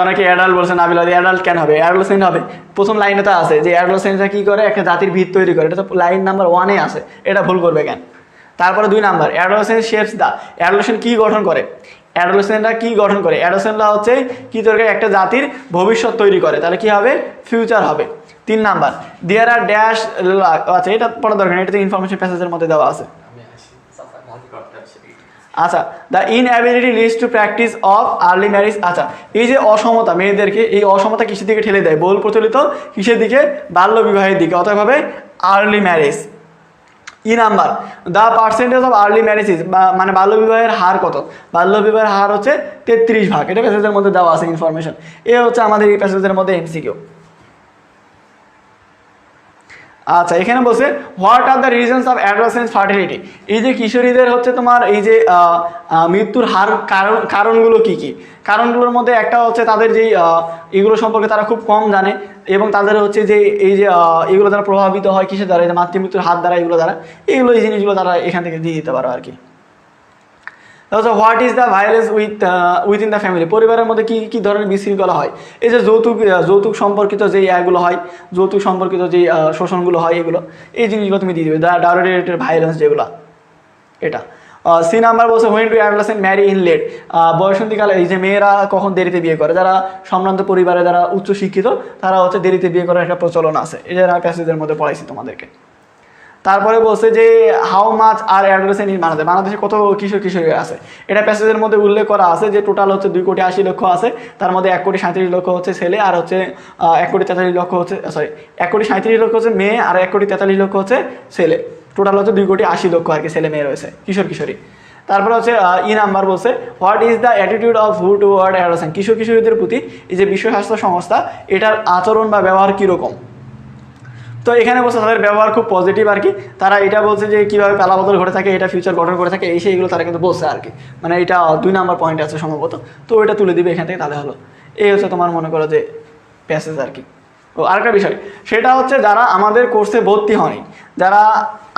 অনেকে অ্যাডাল্ট বলছে, নাবিল অ্যাডাল্ট কেন হবে? অ্যাডোলেসেন্ট হবে। প্রথম লাইনে তো আছে যে অ্যাডোলেসেন্টরা কি করে, একটা জাতির ভিত তৈরি করে, এটা তো লাইন নাম্বার 1-এ আছে, এটা ভুল করবে কেন? তারপরে 2 নাম্বার, অ্যাডোলেসেন্ট শেপস দা, অ্যাডোলেসেন্ট কি গঠন করে? অ্যাডোলেসেন্টরা কি গঠন করে? অ্যাডোলেসেন্টরা হচ্ছে কি তৈরি, একটা জাতির ভবিষ্যৎ তৈরি করে, তাহলে কি হবে? ফিউচার হবে। 3 নাম্বার, দেয়ার আর ড্যাশ, আচ্ছা এটা পড়া দরকার নেই, এটা তো ইনফরমেশন প্যাসেজের মধ্যে দেওয়া আছে। আচ্ছা, the ইনঅ্যাবিলিটি leads to practice of early marriage. আচ্ছা, এই যে অসমতা মেয়েদেরকে, এই অসমতা কিসের দিকে ঠেলে দেয়? বহুল প্রচলিত কিসের দিকে? বাল্য বিবাহের দিকে, অতএব হবে early marriage. Number, the percentage of early marriages, মানে বাল্য বিবাহের হার কত? বাল্য বিবাহের হার হচ্ছে 33%, এটা প্যাসেজের মধ্যে দেওয়া আছে ইনফরমেশন। এ হচ্ছে আমাদের এই প্যাসেজের মধ্যে এমসিকিউ। আচ্ছা, এখানে বলছে what are the reasons of adolescence fertility, এই যে কিশোরীদের হচ্ছে তোমার এই যে মৃত্যুর হার কারণগুলো কি কি? কারণগুলোর মধ্যে একটা হচ্ছে তাদের যেই এগুলো সম্পর্কে তারা খুব কম জানে, এবং তাদের হচ্ছে যে এই যে এগুলো দ্বারা প্রভাবিত হয় কিসের দ্বারা? এই যে মাতৃমৃত্যুর হাত দ্বারা, এগুলো দ্বারা, এই জিনিসগুলো তারা এখান থেকে দিয়ে দিতে পারো আর কি। What is the violence within the family, পরিবারের মধ্যে কি কি ধরনের বিশৃঙ্খলা হয়? এই যে যৌতুক সম্পর্কিত যেই এগুলো হয়, যৌতুক সম্পর্কিত যেই শোষণগুলো হয়, এগুলো এই জিনিসগুলো তুমি দিয়ে দিবে, দ্য ডাউরি রিলেটেড ভায়োলেন্স যেগুলো, এটা। সি নাম্বার বলছে when to adolescent marry in late, বয়সন্ধিকালে এই যে মেয়েরা কখন দেরিতে বিয়ে করে, যারা সম্ভ্রান্ত পরিবারে যারা উচ্চ শিক্ষিত তারা হচ্ছে দেরিতে বিয়ে করার একটা প্রচলন আছে, এই যে প্যাসেজের মধ্যে পড়াইছি তোমাদেরকে। তারপরে বলছে যে how much are adolescent in Bangladesh, বাংলাদেশে কত কিশোরী আছে, এটা প্যাসেজের মধ্যে উল্লেখ করা আছে যে টোটাল হচ্ছে 2,80,00,000 আছে, তার মধ্যে 1,37,00,000 হচ্ছে ছেলে, আর হচ্ছে 1,43,00,000 হচ্ছে, সরি 1,37,00,000 হচ্ছে মেয়ে, আর 1,43,00,000 হচ্ছে ছেলে, টোটাল হচ্ছে 2,80,00,000 আর কি ছেলে মেয়ে রয়েছে, কিশোরী। তারপরে হচ্ছে নাম্বার বলছে what is the attitude of হু টুয়ার্ড অ্যাডোলেসেন্ট, কিশোরীদের প্রতি এই যে বিশ্ব স্বাস্থ্য সংস্থা এটার আচরণ বা ব্যবহার কীরকম? তো এখানে বলছে তাদের ব্যবহার খুব পজিটিভ আর কি, তারা এটা বলছে যে কীভাবে পালাবদল ঘটে থাকে, এটা ফিউচার গঠন করে থাকে, এই সেইগুলো তারা কিন্তু বলছে আর কি, মানে এটা 2 নাম্বার পয়েন্ট আছে সম্ভবত, তো এটা তুলে দিবে এখান থেকে, তাহলে হলো এই হচ্ছে তোমার মনে করো যে প্যাসেজ আর কি। আরেকটা বিষয়, সেটা হচ্ছে যারা আমাদের কোর্সে ভর্তি হয়নি, যারা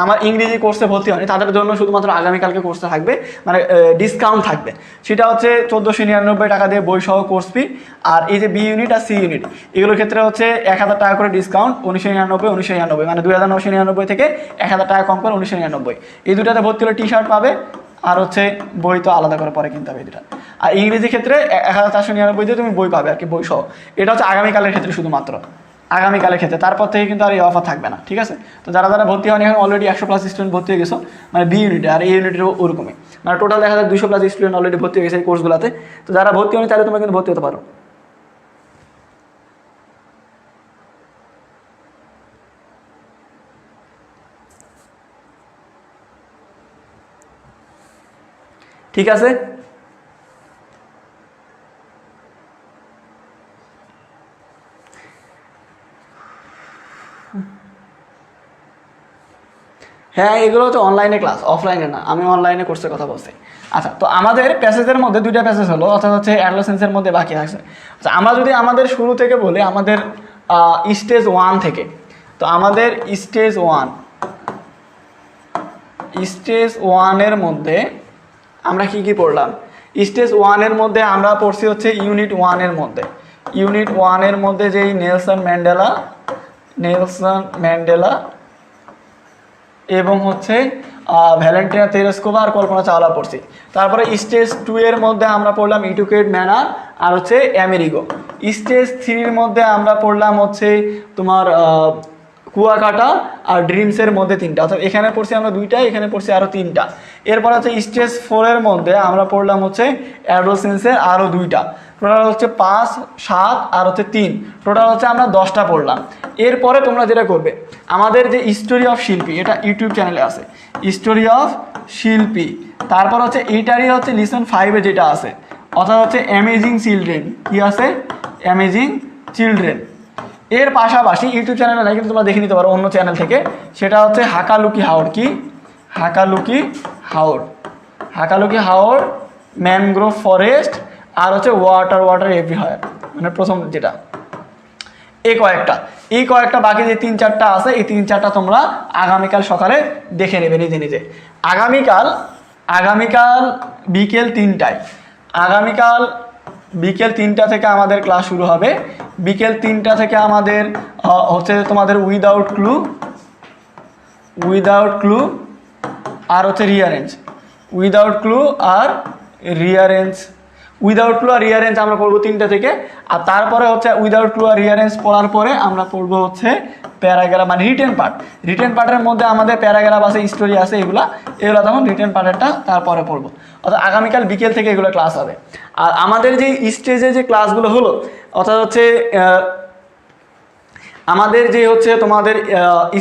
আমার ইংরেজি কোর্সে ভর্তি হয়নি, তাদের জন্য শুধুমাত্র আগামীকালকে কোর্সে থাকবে, মানে ডিসকাউন্ট থাকবে, সেটা হচ্ছে 1,499 টাকা দিয়ে বই সহ কোর্স ফি, আর এই যে বি ইউনিট আর সি ইউনিট এগুলোর ক্ষেত্রে হচ্ছে 1,000 টাকা করে ডিসকাউন্ট, 1999, মানে 2,999 থেকে 1,000 টাকা কম করে 1999। এই দুটাতে ভর্তি হলে টি শার্ট পাবে, আর হচ্ছে বই তো আলাদা করে পরে কিনতে হবে এই দুটা। আর ইংরেজি ক্ষেত্রে 1,499 দিয়ে তুমি বই পাবে আর কি, বই সহ। এটা হচ্ছে আগামীকালের ক্ষেত্রে শুধুমাত্র, আগামীকালের ক্ষেত্রে, তারপর থেকে কিন্তু আর এই অফার থাকবে না, ঠিক আছে? তো যারা ভর্তি হয়নি, এখন অলরেডি 100+ স্টুডেন্ট ভর্তি হয়ে গেছো, মানে বি ইউনিটে, আর এই ইউনিটেরও ওরকমই, মানে টোটাল 200+ স্টুডেন্ট অলরেডি ভর্তি হয়ে গেছে এই কোর্সগুলোতে। তো যারা ভর্তি হয়নি তাহলে তোমরা কিন্তু ভর্তি হতে পারো। ঠিক আছে। হ্যাঁ, এগুলো হচ্ছে অনলাইনে ক্লাস, অফলাইনে না, আমি অনলাইনে কোর্সের কথা বলছি। আচ্ছা, তো আমাদের প্যাসেজের মধ্যে দুইটা প্যাসেজ হলো, অর্থাৎ হচ্ছে অ্যাডোলেসেন্সের মধ্যে বাকি আছে। আচ্ছা, আমরা যদি আমাদের শুরু থেকে বলি, আমাদের স্টেজ 1 থেকে, তো আমাদের স্টেজ 1 মধ্যে আমরা কি কি পড়লাম? স্টেজ 1 মধ্যে আমরা পড়ছি হচ্ছে ইউনিট 1 মধ্যে যেই নেলসন ম্যান্ডেলা এবং হচ্ছে ভ্যালেন্টিনা তেরেস্কোভা আর কল্পনা চাওলা পড়ছি। তারপরে স্টেজ 2 মধ্যে আমরা পড়লাম এডুকেট ম্যানার আর হচ্ছে আমেরিগো। স্টেজ 3 মধ্যে আমরা পড়লাম হচ্ছে তোমার কুয়াকাটা আর ড্রিমসের মধ্যে 3টা, অর্থাৎ এখানে পড়ছি আমরা 2টা, এখানে পড়ছি আরও 3টা। এরপর হচ্ছে স্টেজ 4 মধ্যে আমরা পড়লাম হচ্ছে অ্যাডোলেসেন্সের আরও 2টা, টোটাল হচ্ছে 5, 7 আর হচ্ছে 3, টোটাল হচ্ছে আমরা 10টা পড়লাম। এরপরে তোমরা যেটা করবে, আমাদের যে স্টোরি অফ শিল্পী, এটা ইউটিউব চ্যানেলে আছে, স্টোরি অফ শিল্পী। তারপর হচ্ছে এইটারই হচ্ছে লিসন 5 যেটা আছে, অর্থাৎ হচ্ছে অ্যামেজিং চিলড্রেন। কি আছে? Amazing children. এর পাশাপাশি ইউটিউব চ্যানেলে নাই, কিন্তু তোমরা দেখে নিতে পারো অন্য চ্যানেল থেকে, সেটা হচ্ছে হাকালুকি হাওড়। কি? হাকালুকি হাওড়, ম্যানগ্রোভ ফরেস্ট আর হচ্ছে ওয়াটার এভরিহোয়ার, মানে প্রথম যেটা। এই কয়েকটা বাকি যে 3-4টা আছে, এই 3-4টা তোমরা আগামীকাল সকালে দেখে নেবে নিজে। আগামীকাল বিকেল 3টায়, আগামীকাল বিকেল 3টা থেকে আমাদের ক্লাস শুরু হবে। বিকেল 3টা থেকে আমাদের হচ্ছে তোমাদের উইদাউট ক্লু আর হচ্ছে রিয়ারেঞ্জ। উইদাউট ক্লু আর রিয়ারেঞ্জ আমরা পড়বো 3টা থেকে। আর তারপরে হচ্ছে উইদাউট ক্লু আর রিয়ারেঞ্জ পড়ার পরে আমরা পড়বো হচ্ছে প্যারাগ্রাফ, মানে রিটেন পার্টের মধ্যে আমাদের প্যারাগ্রাফ আছে, স্টোরি আছে, এগুলো তখন রিটেন পার্টেরটা তারপরে পড়বো। অর্থাৎ আগামীকাল বিকেল থেকে এগুলো ক্লাস হবে। আর আমাদের যে স্টেজে যে ক্লাসগুলো হলো, অর্থাৎ হচ্ছে আমাদের যে হচ্ছে তোমাদের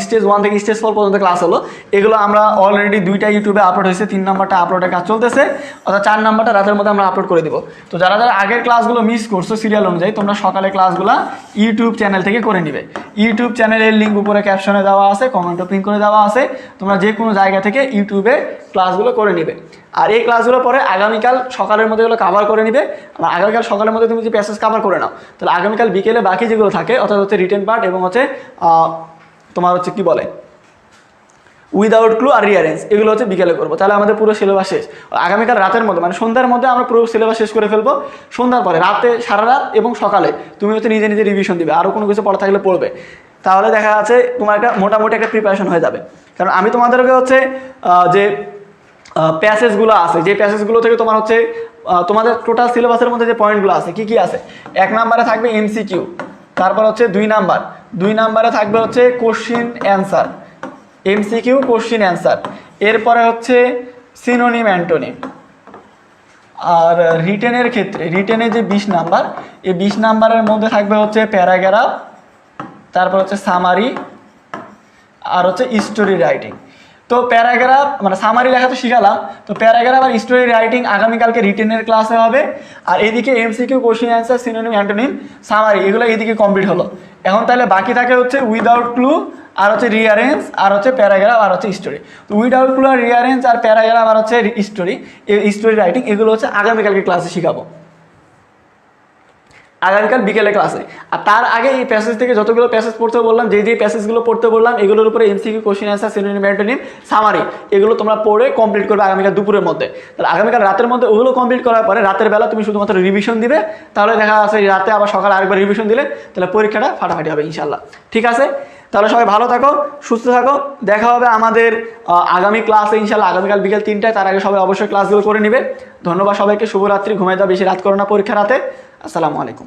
স্টেজ 1 থেকে স্টেজ 4 পর্যন্ত ক্লাস হলো, এগুলো আমরা অলরেডি 2টা ইউটিউবে আপলোড হয়েছে, 3 নাম্বারটা আপলোডের কাজ চলতেছে, অর্থাৎ 4 নাম্বারটা রাতের মধ্যে আমরা আপলোড করে দিব। তো যারা আগের ক্লাসগুলো মিস করছো সিরিয়াল অনুযায়ী, তোমরা সকালে ক্লাসগুলো ইউটিউব চ্যানেল থেকে করে নিবে। ইউটিউব চ্যানেলের লিঙ্ক উপরে ক্যাপশনে দেওয়া আছে, কমেন্টও পিন করে দেওয়া আছে, তোমরা যে কোনো জায়গা থেকে ইউটিউবে ক্লাসগুলো করে নিবে। আর এই ক্লাসগুলো পরে আগামীকাল সকালের মধ্যে এগুলো কভার করে নিবে। আর আগামীকাল সকালের মধ্যে তুমি যে প্যাসেজ কভার করে নাও, তাহলে আগামীকাল বিকেলে বাকি যেগুলো থাকে, অর্থাৎ হচ্ছে রিটেন পার্ট এবং হচ্ছে তোমার হচ্ছে কি বলে উইদাউট ক্লু আর রিয়ারেঞ্জ, এগুলো হচ্ছে বিকেলে করবো। তাহলে আমাদের পুরো সিলেবাস শেষ। আগামীকাল রাতের মধ্যে, মানে সন্ধ্যার মধ্যে আমরা পুরো সিলেবাস শেষ করে ফেলবো। সন্ধ্যার পরে রাতে, সারা রাত এবং সকালে তুমি হচ্ছে নিজে রিভিশন দিবে, আরও কোনো কিছু পড়া থাকলে পড়বে। তাহলে দেখা যাচ্ছে তোমার একটা মোটামুটি একটা প্রিপারেশন হয়ে যাবে। কারণ আমি তোমাদেরকে হচ্ছে যে প্যাসেজগুলো আছে, যে প্যাসেজগুলো থেকে তোমার হচ্ছে তোমাদের টোটাল সিলেবাসের মধ্যে যে পয়েন্টগুলো আছে, কি আছে? 1 নাম্বারে থাকবে MCQ, তারপর হচ্ছে 2 নাম্বারে থাকবে হচ্ছে question answer, MCQ question answer. এরপরে হচ্ছে সিনোনিম অ্যান্টোনিম। আর রিটেনের ক্ষেত্রে, রিটেনে যে 20 নাম্বার, এই 20 নাম্বারের মধ্যে থাকবে হচ্ছে প্যারাগ্রাফ, তারপর হচ্ছে সামারি আর হচ্ছে স্টোরি রাইটিং। তো প্যারাগ্রাফ মানে সামারি লেখা তো শিখালাম, তো প্যারাগ্রাফ আর স্টোরি রাইটিং আগামীকালকে রিটেনের ক্লাসে হবে। আর এদিকে MCQ question answer, synonym antonym, summary, এগুলো এইদিকে কমপ্লিট হলো। এখন তাহলে বাকি থাকে হচ্ছে উইদাউট ক্লু আর হচ্ছে রিয়ারেঞ্জ আর হচ্ছে প্যারাগ্রাফ আর হচ্ছে স্টোরি। তো উইদাউট ক্লু আর রিয়ারেঞ্জ আর প্যারাগ্রাফ আর হচ্ছে স্টোরি রাইটিং, এগুলো হচ্ছে আগামীকালকে ক্লাসে শিখাবো, আগামীকাল বিকেলে ক্লাসে। আর তার আগে এই প্যাসেজ থেকে যতগুলো প্যাসেজ পড়তে বললাম, যে প্যাসেজগুলো পড়তে বললাম, এগুলোর উপরে MCQ question answer, synonym antonym, summary, এগুলো তোমরা পড়ে কমপ্লিট করবে আগামীকাল দুপুরের মধ্যে। তাহলে আগামীকাল রাতের মধ্যে ওগুলো কমপ্লিট করার পরে রাতের বেলা তুমি শুধুমাত্র রিভিশন দিবে। তাহলে দেখা যাচ্ছে রাতে আবার সকালে আরেকবার রিভিশন দিলে তাহলে পরীক্ষাটা ফাটাফাটি হবে ইনশাল্লাহ। ঠিক আছে, তাহলে সবাই ভালো থাকো, সুস্থ থাকো, দেখা হবে আমাদের আগামী ক্লাসে ইনশাল্লাহ আগামীকাল বিকেল 3টায়। তার আগে সবাই অবশ্যই ক্লাসগুলো করে নিবে। ধন্যবাদ সবাইকে, শুভরাত্রি, ঘুমিয়ে যাও, বেশি রাত করো না পরীক্ষা রাতে। আসসালামু আলাইকুম।